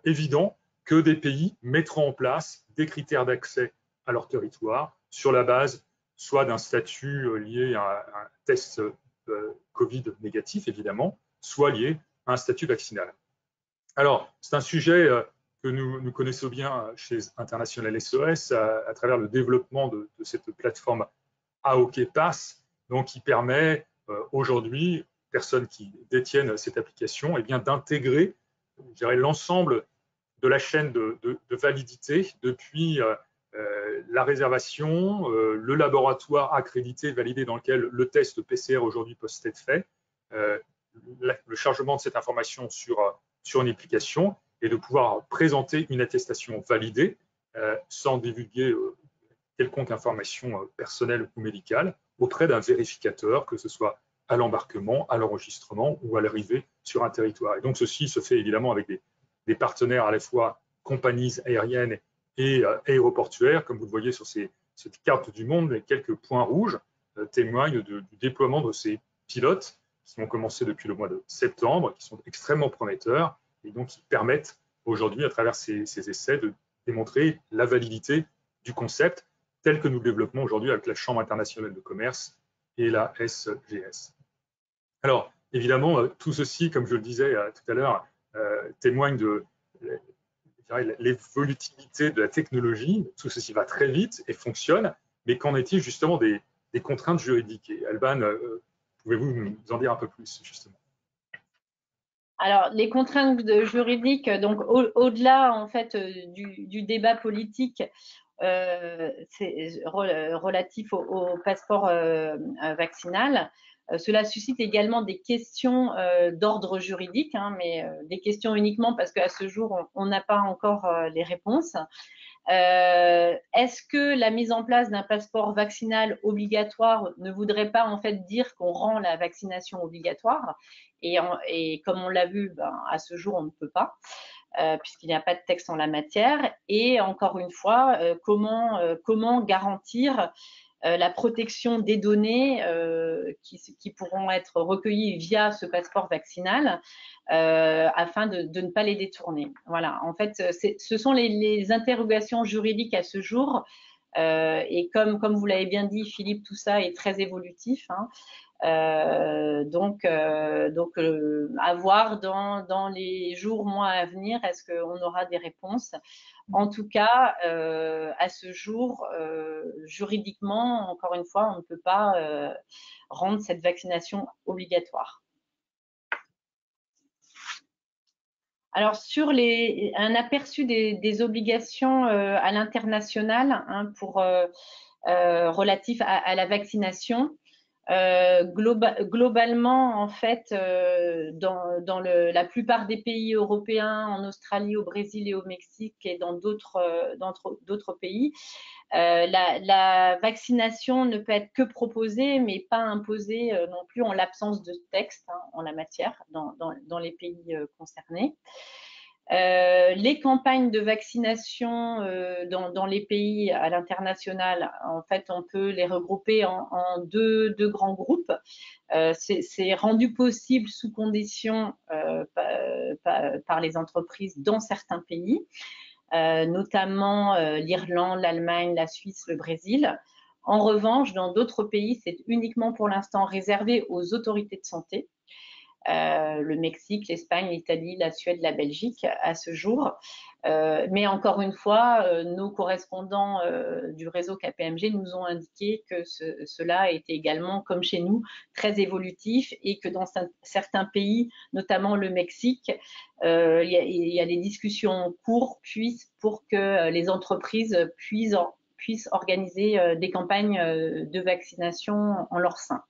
évident que des pays mettront en place des critères d'accès à leur territoire sur la base soit d'un statut lié à un test Covid négatif, évidemment, soit lié à un statut vaccinal. Alors, c'est un sujet que nous connaissons bien chez International SOS à travers le développement de cette plateforme AOK Pass, donc qui permet aujourd'hui, personnes qui détiennent cette application, eh bien, d'intégrer l'ensemble de la chaîne de validité depuis la réservation, le laboratoire accrédité, validé dans lequel le test PCR aujourd'hui peut être fait, le chargement de cette information sur une application et de pouvoir présenter une attestation validée sans divulguer quelconque information personnelle ou médicale auprès d'un vérificateur, que ce soit à l'embarquement, à l'enregistrement ou à l'arrivée sur un territoire. Et donc ceci se fait évidemment avec des partenaires à la fois compagnies aériennes et aéroportuaires. Comme vous le voyez sur cette carte du monde, les quelques points rouges témoignent du déploiement de ces pilotes qui ont commencé depuis le mois de septembre, qui sont extrêmement prometteurs et donc qui permettent aujourd'hui, à travers ces essais, de démontrer la validité du concept tel que nous le développons aujourd'hui avec la Chambre internationale de commerce et la SGS. Alors, évidemment, tout ceci, comme je le disais tout à l'heure, témoigne de l'évolutivité de la technologie. Tout ceci va très vite et fonctionne, mais qu'en est-il justement des contraintes juridiques? Et Alban, pouvez-vous nous en dire un peu plus, justement? Alors, les contraintes juridiques, donc au-delà en fait du débat politique, c'est relatif au passeport vaccinal. Cela suscite également des questions d'ordre juridique, hein, mais des questions uniquement parce qu'à ce jour, on n'a pas encore les réponses. Est-ce que la mise en place d'un passeport vaccinal obligatoire ne voudrait pas en fait dire qu'on rend la vaccination obligatoire? Et comme on l'a vu, à ce jour, on ne peut pas. Puisqu'il n'y a pas de texte en la matière. Et encore une fois, comment garantir la protection des données qui pourront être recueillies via ce passeport vaccinal afin de ne pas les détourner. Voilà, en fait, ce sont les interrogations juridiques à ce jour. Et comme vous l'avez bien dit, Philippe, tout ça est très évolutif. Hein. Donc à voir dans les jours, mois à venir, est-ce qu'on aura des réponses? En tout cas, à ce jour, juridiquement, encore une fois, on ne peut pas rendre cette vaccination obligatoire. Alors, sur un aperçu des obligations à l'international hein, relatif à la vaccination, globalement, en fait, dans la plupart des pays européens, en Australie, au Brésil et au Mexique et dans d'autres pays, la vaccination ne peut être que proposée, mais pas imposée non plus en l'absence de texte hein, en la matière dans les pays concernés. Les campagnes de vaccination dans les pays à l'international, en fait, on peut les regrouper en deux grands groupes. C'est rendu possible sous condition par les entreprises dans certains pays, notamment l'Irlande, l'Allemagne, la Suisse, le Brésil. En revanche, dans d'autres pays, c'est uniquement pour l'instant réservé aux autorités de santé. Le Mexique, l'Espagne, l'Italie, la Suède, la Belgique à ce jour. Mais encore une fois, nos correspondants du réseau KPMG nous ont indiqué que cela était également, comme chez nous, très évolutif et que dans certains pays, notamment le Mexique, il y a des discussions en cours pour que les entreprises puissent organiser des campagnes de vaccination en leur sein.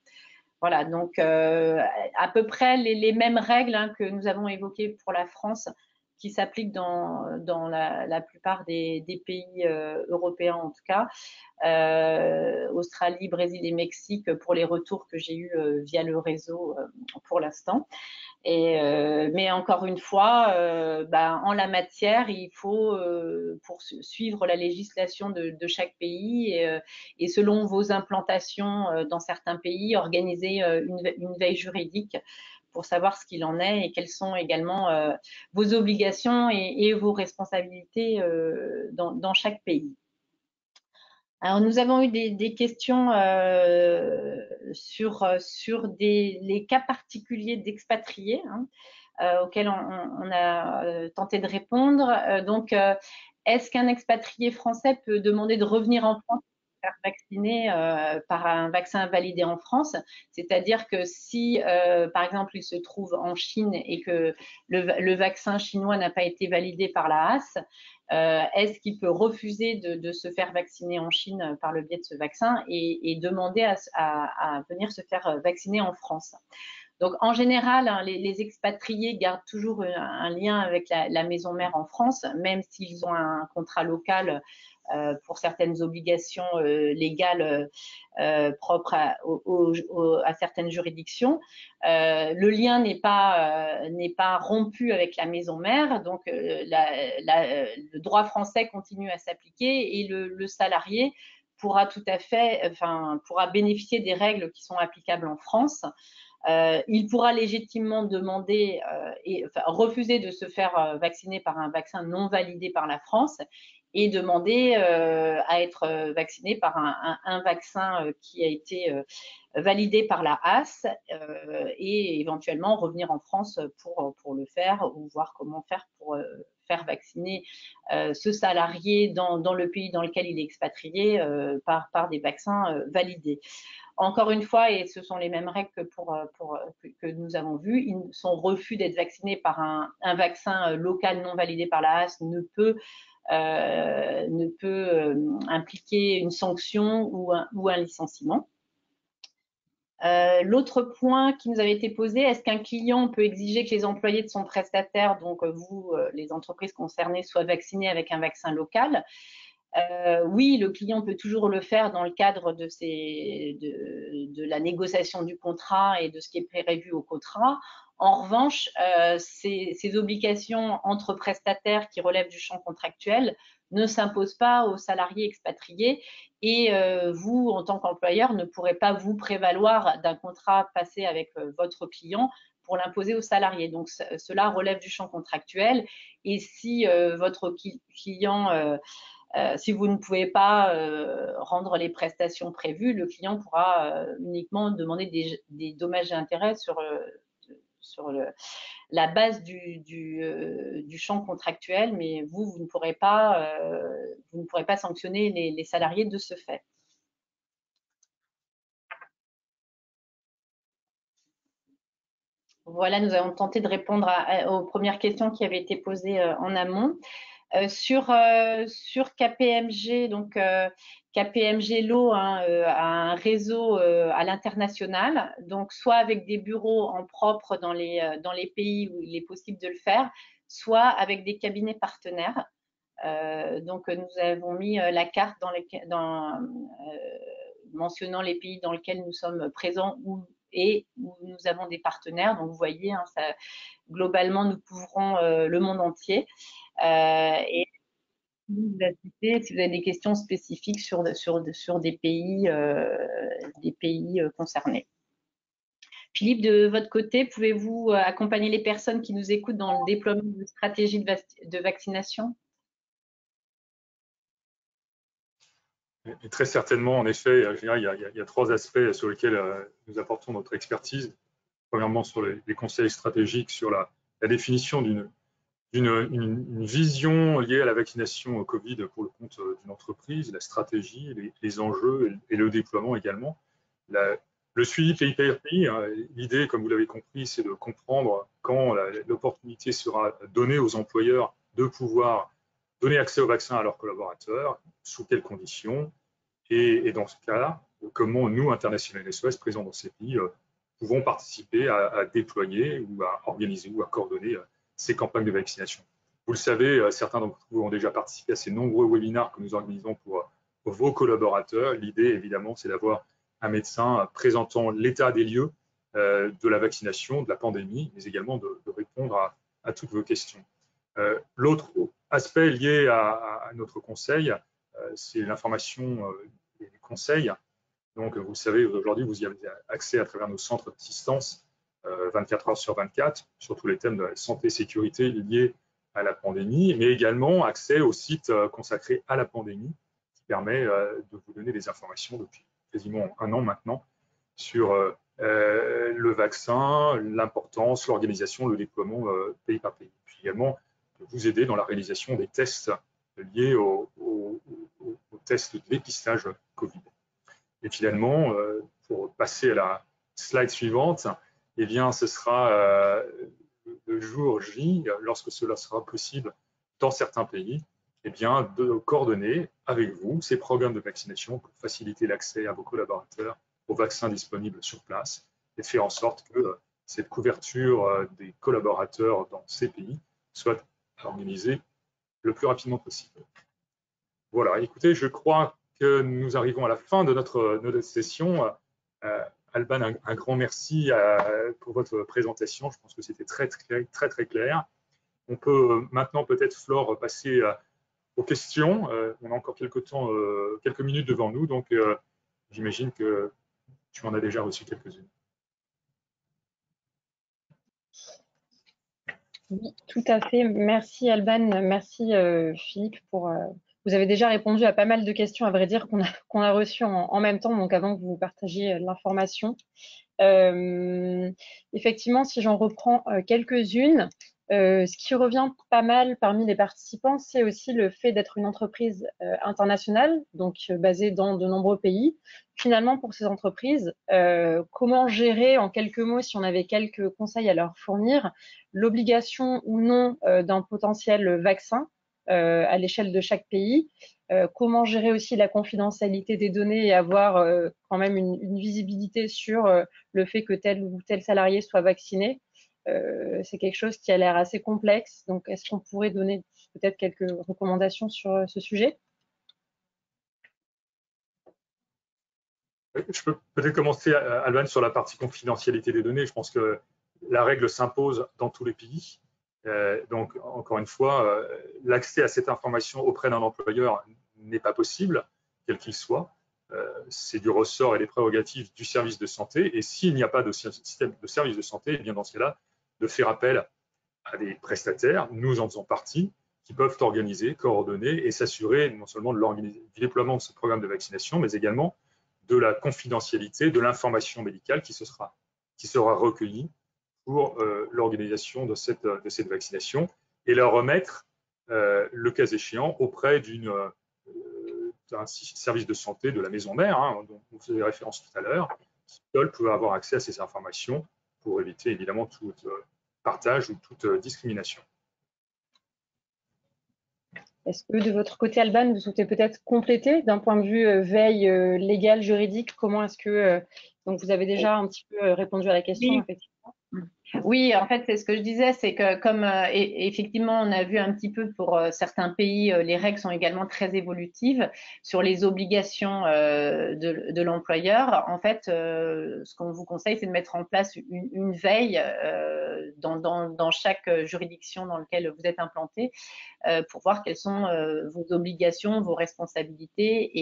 Voilà, donc à peu près les mêmes règles que nous avons évoquées pour la France qui s'appliquent dans la plupart des pays européens en tout cas, Australie, Brésil et Mexique pour les retours que j'ai eus via le réseau pour l'instant. Mais encore une fois, en la matière, il faut, pour suivre la législation de chaque pays et selon vos implantations dans certains pays, organiser une veille juridique pour savoir ce qu'il en est et quelles sont également vos obligations et vos responsabilités dans chaque pays. Alors, nous avons eu des questions sur les cas particuliers d'expatriés auxquels on a tenté de répondre. Donc, est-ce qu'un expatrié français peut demander de revenir en France pour se faire vacciner par un vaccin validé en France? C'est-à-dire que si, par exemple, il se trouve en Chine et que le vaccin chinois n'a pas été validé par la HAS, est-ce qu'il peut refuser de se faire vacciner en Chine par le biais de ce vaccin et demander à venir se faire vacciner en France? Donc, en général, les expatriés gardent toujours un lien avec la maison mère en France, même s'ils ont un contrat local pour certaines obligations légales propres à certaines juridictions. Le lien n'est pas rompu avec la maison mère, donc le droit français continue à s'appliquer et le salarié pourra pourra bénéficier des règles qui sont applicables en France. Il pourra légitimement demander refuser de se faire vacciner par un vaccin non validé par la France et demander à être vacciné par un vaccin qui a été validé par la HAS et éventuellement revenir en France pour le faire ou voir comment faire pour faire vacciner ce salarié dans le pays dans lequel il est expatrié par des vaccins validés. Encore une fois, et ce sont les mêmes règles que nous avons vues, son refus d'être vacciné par un vaccin local non validé par la HAS ne peut impliquer une sanction ou un licenciement. L'autre point qui nous avait été posé, est-ce qu'un client peut exiger que les employés de son prestataire, donc vous, les entreprises concernées, soient vaccinés avec un vaccin local? Oui, le client peut toujours le faire dans le cadre de la négociation du contrat et de ce qui est prévu au contrat. En revanche, ces obligations entre prestataires qui relèvent du champ contractuel ne s'imposent pas aux salariés expatriés et vous, en tant qu'employeur, ne pourrez pas vous prévaloir d'un contrat passé avec votre client pour l'imposer aux salariés. Donc, cela relève du champ contractuel et si votre client si vous ne pouvez pas rendre les prestations prévues, le client pourra uniquement demander des dommages et intérêts sur la base du champ contractuel, mais vous ne pourrez pas sanctionner les salariés de ce fait. Voilà, nous avons tenté de répondre aux premières questions qui avaient été posées en amont. Sur KPMG, donc KPMG Law a un réseau à l'international, donc soit avec des bureaux en propre dans les pays où il est possible de le faire, soit avec des cabinets partenaires. Donc nous avons mis la carte mentionnant les pays dans lesquels nous sommes présents où nous avons des partenaires. Donc vous voyez, globalement, nous couvrons le monde entier. Et si vous avez des questions spécifiques sur des pays concernés. Philippe, de votre côté, pouvez-vous accompagner les personnes qui nous écoutent dans le déploiement de stratégies de vaccination? Et très certainement, en effet, je dirais, il y a 3 aspects sur lesquels nous apportons notre expertise. Premièrement, sur les conseils stratégiques, sur la définition d'une vision liée à la vaccination au Covid pour le compte d'une entreprise, la stratégie, les enjeux et le déploiement également. Le suivi pays par pays, hein, l'idée, comme vous l'avez compris, c'est de comprendre quand l'opportunité sera donnée aux employeurs de pouvoir donner accès au vaccin à leurs collaborateurs, sous quelles conditions, et dans ce cas-là, comment nous, International SOS, présents dans ces pays, pouvons participer à déployer ou à organiser ou à coordonner ces campagnes de vaccination. Vous le savez, certains d'entre vous ont déjà participé à ces nombreux webinaires que nous organisons pour vos collaborateurs. L'idée, évidemment, c'est d'avoir un médecin présentant l'état des lieux de la vaccination, de la pandémie, mais également de répondre à toutes vos questions. L'autre aspect lié à notre conseil, c'est l'information et les conseils. Donc, vous le savez, aujourd'hui, vous y avez accès à travers nos centres d'assistance 24 heures sur 24 sur tous les thèmes de la santé et sécurité liés à la pandémie, mais également accès au site consacré à la pandémie qui permet de vous donner des informations depuis quasiment 1 an maintenant sur le vaccin, l'importance, l'organisation, le déploiement pays par pays. Puis également, de vous aider dans la réalisation des tests liés aux tests de dépistage Covid. Et finalement, pour passer à la slide suivante, eh bien, ce sera le jour J, lorsque cela sera possible dans certains pays, eh bien, de coordonner avec vous ces programmes de vaccination pour faciliter l'accès à vos collaborateurs aux vaccins disponibles sur place et de faire en sorte que cette couverture des collaborateurs dans ces pays soit organisée le plus rapidement possible. Voilà, écoutez, je crois que nous arrivons à la fin de notre session. Alban, un grand merci pour votre présentation. Je pense que c'était très clair. On peut maintenant peut-être, Flore, passer aux questions. On a encore quelques minutes devant nous, donc j'imagine que tu en as déjà reçu quelques-unes. Oui, tout à fait. Merci Alban, merci Philippe pour. Vous avez déjà répondu à pas mal de questions, à vrai dire, qu'on a reçues en même temps, donc avant que vous partagiez l'information. Effectivement, si j'en reprends quelques-unes, ce qui revient pas mal parmi les participants, c'est aussi le fait d'être une entreprise internationale, donc basée dans de nombreux pays. Finalement, pour ces entreprises, comment gérer, en quelques mots, si on avait quelques conseils à leur fournir, l'obligation ou non d'un potentiel vaccin à l'échelle de chaque pays, comment gérer aussi la confidentialité des données et avoir quand même une visibilité sur le fait que tel ou tel salarié soit vacciné. C'est quelque chose qui a l'air assez complexe. Donc, est-ce qu'on pourrait donner peut-être quelques recommandations sur ce sujet? Je peux peut-être commencer, Alban, sur la partie confidentialité des données. Je pense que la règle s'impose dans tous les pays. Donc, encore une fois, l'accès à cette information auprès d'un employeur n'est pas possible, quel qu'il soit. C'est du ressort et des prérogatives du service de santé. Et s'il n'y a pas de système de service de santé, eh bien dans ce cas-là, de faire appel à des prestataires, nous en faisons partie, qui peuvent organiser, coordonner et s'assurer non seulement du déploiement de ce programme de vaccination, mais également de la confidentialité de l'information médicale qui sera recueillie pour l'organisation de cette vaccination et la remettre, le cas échéant, auprès d'un service de santé de la maison mère, hein, dont vous faisiez référence tout à l'heure, qui peut avoir accès à ces informations pour éviter évidemment tout partage ou toute discrimination. Est-ce que de votre côté, Alban, vous souhaitez peut-être compléter d'un point de vue veille légale, juridique? Comment est-ce que donc vous avez déjà un petit peu répondu à la question, oui. Effectivement. Oui, en fait, c'est ce que je disais, c'est que comme effectivement, on a vu un petit peu pour certains pays, les règles sont également très évolutives sur les obligations de l'employeur. En fait, ce qu'on vous conseille, c'est de mettre en place une veille dans chaque juridiction dans laquelle vous êtes implanté pour voir quelles sont vos obligations, vos responsabilités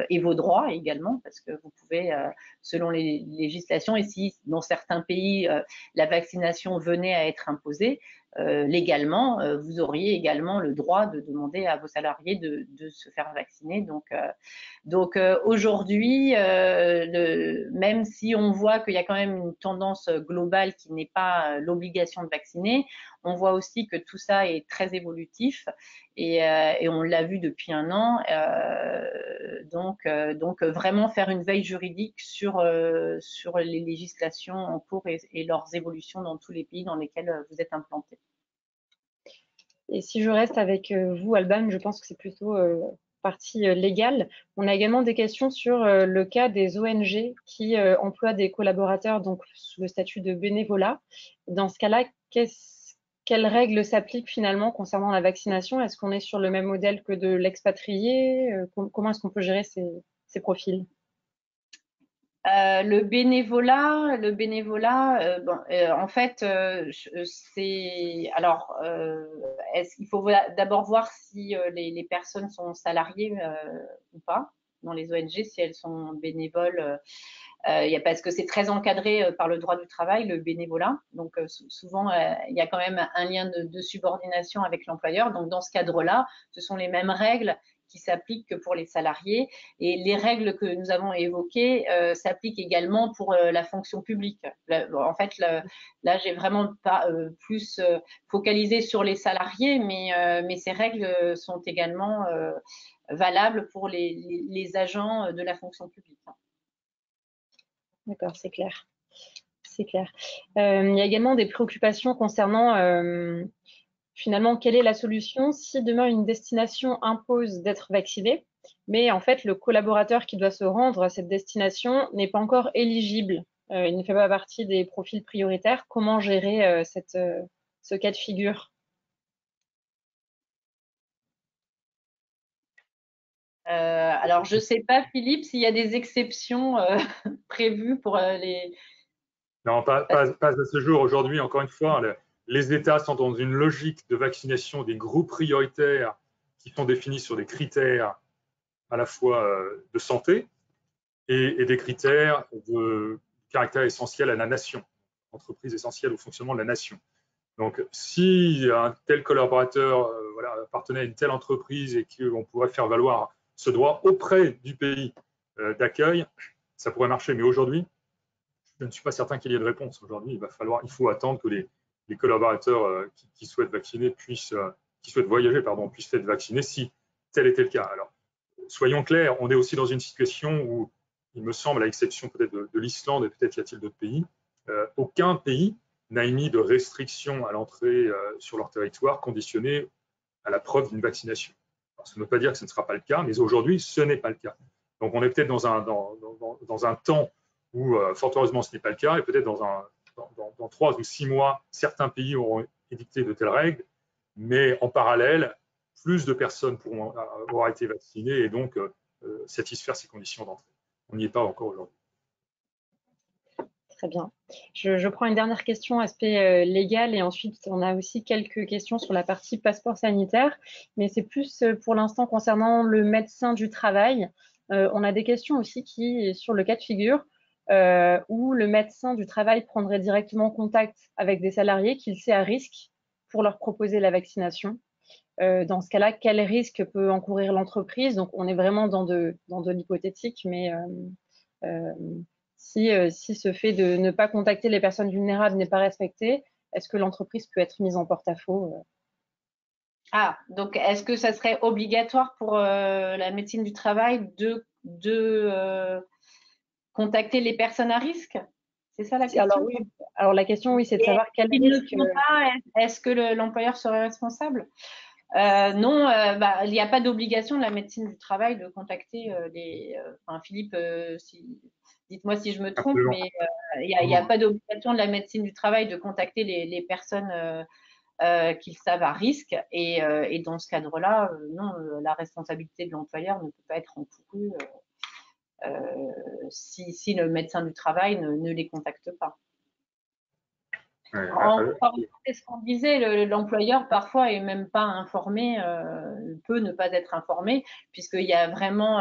et vos droits également, parce que vous pouvez, selon les législations, et si dans certains pays la vaccination venait à être imposée, légalement, vous auriez également le droit de demander à vos salariés de se faire vacciner. Donc aujourd'hui, même si on voit qu'il y a quand même une tendance globale qui n'est pas l'obligation de vacciner, on voit aussi que tout ça est très évolutif et on l'a vu depuis un an. Donc vraiment faire une veille juridique sur les législations en cours et leurs évolutions dans tous les pays dans lesquels vous êtes implantés. Et si je reste avec vous, Alban, je pense que c'est plutôt partie légale. On a également des questions sur le cas des ONG qui emploient des collaborateurs donc sous le statut de bénévolat. Dans ce cas-là, quelles règles s'appliquent finalement concernant la vaccination? Est-ce qu'on est sur le même modèle que de l'expatrié? Comment est-ce qu'on peut gérer ces profils? Le bénévolat, en fait, c'est alors. Il faut d'abord voir si les personnes sont salariées ou pas dans les ONG, si elles sont bénévoles. Parce que c'est très encadré par le droit du travail, le bénévolat. Donc souvent, il y a quand même un lien de subordination avec l'employeur. Donc dans ce cadre-là, ce sont les mêmes règles qui s'appliquent que pour les salariés. Et les règles que nous avons évoquées s'appliquent également pour la fonction publique. En fait, là j'ai vraiment pas plus focalisé sur les salariés, mais ces règles sont également valables pour les agents de la fonction publique. D'accord, c'est clair. C'est clair. Il y a également des préoccupations concernant finalement quelle est la solution si demain une destination impose d'être vacciné, mais en fait le collaborateur qui doit se rendre à cette destination n'est pas encore éligible, il ne fait pas partie des profils prioritaires. Comment gérer ce cas de figure? Alors, je ne sais pas, Philippe, s'il y a des exceptions prévues pour les… Non, pas à ce jour. Aujourd'hui, encore une fois, les États sont dans une logique de vaccination des groupes prioritaires qui sont définis sur des critères à la fois de santé et des critères de caractère essentiel à la nation, entreprise essentielle au fonctionnement de la nation. Donc, si un tel collaborateur appartenait à une telle entreprise et qu'on pourrait faire valoir ce droit auprès du pays d'accueil, ça pourrait marcher. Mais aujourd'hui, je ne suis pas certain qu'il y ait de réponse. Aujourd'hui, il faut attendre que les collaborateurs qui souhaitent vacciner qui souhaitent voyager, puissent être vaccinés si tel était le cas. Alors, soyons clairs, on est aussi dans une situation où, il me semble, à l'exception peut-être de l'Islande et peut-être y a-t-il d'autres pays, aucun pays n'a émis de restrictions à l'entrée sur leur territoire conditionnées à la preuve d'une vaccination. Alors, ça ne veut pas dire que ce ne sera pas le cas, mais aujourd'hui, ce n'est pas le cas. Donc, on est peut-être dans un temps où, fort heureusement, ce n'est pas le cas, et peut-être dans 3 ou 6 mois, certains pays auront édicté de telles règles, mais en parallèle, plus de personnes pourront avoir été vaccinées et donc satisfaire ces conditions d'entrée. On n'y est pas encore aujourd'hui. Très bien. Je prends une dernière question, aspect légal, et ensuite on a aussi quelques questions sur la partie passeport sanitaire, mais c'est plus pour l'instant concernant le médecin du travail. On a des questions aussi sur le cas de figure où le médecin du travail prendrait directement contact avec des salariés qu'il sait à risque pour leur proposer la vaccination. Dans ce cas-là, quel risque peut encourir l'entreprise? Donc, on est vraiment dans de l'hypothétique, mais si ce fait de ne pas contacter les personnes vulnérables n'est pas respecté, est-ce que l'entreprise peut être mise en porte-à-faux? Ah, donc est-ce que ça serait obligatoire pour la médecine du travail de contacter les personnes à risque? C'est ça la question? Alors oui. Alors la question, oui, c'est de savoir quel risque… Est-ce que l'employeur serait responsable? Non, il n'y a pas d'obligation de la médecine du travail de contacter Philippe, dites-moi si je me trompe, Absolument. Mais il n'y a pas d'obligation de la médecine du travail de contacter les personnes qu'ils savent à risque. Et dans ce cadre-là, non, la responsabilité de l'employeur ne peut pas être encourue si le médecin du travail ne les contacte pas. C'est ce qu'on disait, l'employeur parfois est même pas informé, peut ne pas être informé, puisqu'il y a vraiment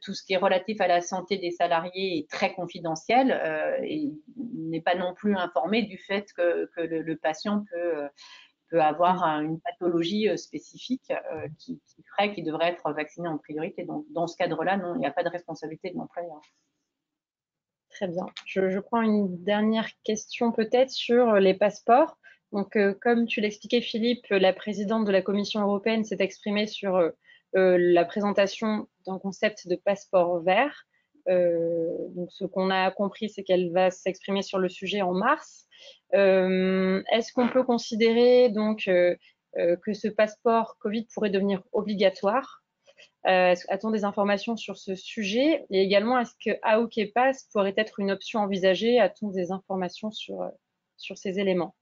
tout ce qui est relatif à la santé des salariés est très confidentiel et n'est pas non plus informé du fait que le patient peut avoir une pathologie spécifique qui ferait qu'il devrait être vacciné en priorité. Donc, dans ce cadre-là, non, il n'y a pas de responsabilité de l'employeur. Très bien. Je prends une dernière question peut-être sur les passeports. Donc, comme tu l'expliquais, Philippe, la présidente de la Commission européenne s'est exprimée sur la présentation d'un concept de passeport vert. Donc, ce qu'on a compris, c'est qu'elle va s'exprimer sur le sujet en mars. Est-ce qu'on peut considérer donc que ce passeport Covid pourrait devenir obligatoire? A-t-on des informations sur ce sujet? Et également, est-ce que AOK Pass pourrait être une option envisagée? A-t-on des informations sur ces éléments?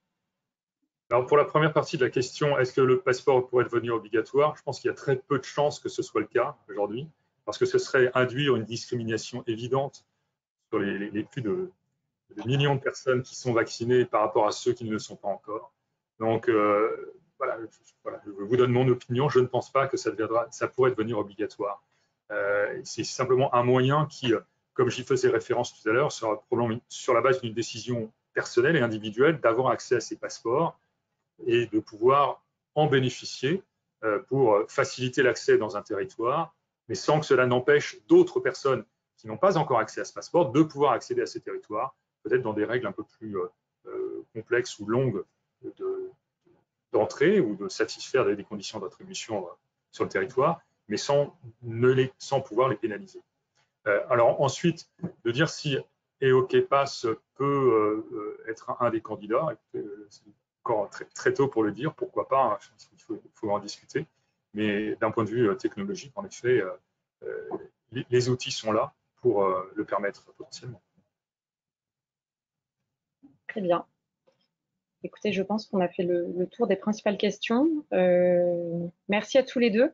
Alors, pour la première partie de la question, est-ce que le passeport pourrait devenir obligatoire? Je pense qu'il y a très peu de chances que ce soit le cas aujourd'hui, parce que ce serait induire une discrimination évidente sur les plus de millions de personnes qui sont vaccinées par rapport à ceux qui ne le sont pas encore. Donc, voilà, je vous donne mon opinion. Je ne pense pas que ça pourrait devenir obligatoire. C'est simplement un moyen qui, comme j'y faisais référence tout à l'heure, sera probablement sur la base d'une décision personnelle et individuelle d'avoir accès à ces passeports et de pouvoir en bénéficier pour faciliter l'accès dans un territoire, mais sans que cela n'empêche d'autres personnes qui n'ont pas encore accès à ce passeport de pouvoir accéder à ces territoires, peut-être dans des règles un peu plus complexes ou longues d'entrée ou de satisfaire des conditions d'attribution sur le territoire, mais sans pouvoir les pénaliser. Alors ensuite, de dire si AOK Pass peut être un des candidats, c'est encore très tôt pour le dire, pourquoi pas, hein, il faut en discuter, mais d'un point de vue technologique, en effet, les outils sont là pour le permettre potentiellement. Très bien. Écoutez, je pense qu'on a fait le tour des principales questions. Merci à tous les deux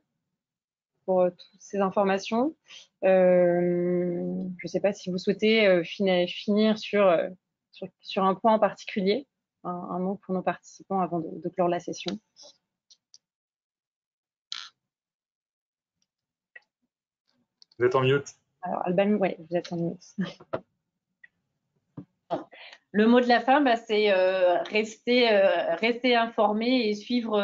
pour toutes ces informations. Je ne sais pas si vous souhaitez finir sur un point en particulier, un mot pour nos participants avant de clore la session. Vous êtes en mute. Alors, Alban, oui, vous êtes en mute. Le mot de la fin, c'est rester informé et suivre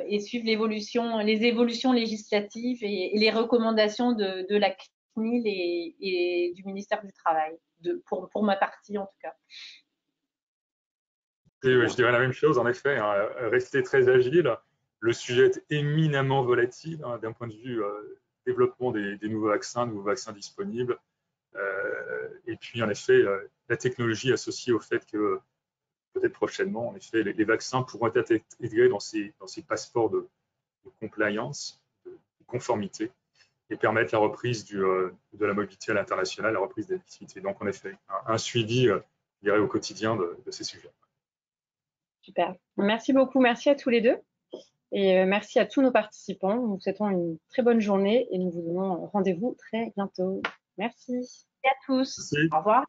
les évolutions législatives et les recommandations de la CNIL et du ministère du Travail, pour ma partie en tout cas. Et, je dirais la même chose, en effet, hein, rester très agile. Le sujet est éminemment volatile hein, d'un point de vue développement des nouveaux vaccins disponibles. Et puis, en effet, la technologie associée au fait que peut-être prochainement, en effet, les vaccins pourront être intégrés dans ces passeports de compliance, de conformité, et permettre la reprise de la mobilité à l'international, la reprise des activités. Donc, en effet, un suivi, je dirais, au quotidien de ces sujets. Super. Merci beaucoup. Merci à tous les deux. Et merci à tous nos participants. Nous vous souhaitons une très bonne journée et nous vous donnons rendez-vous très bientôt. Merci. Merci à tous. Merci. Au revoir.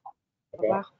Au revoir.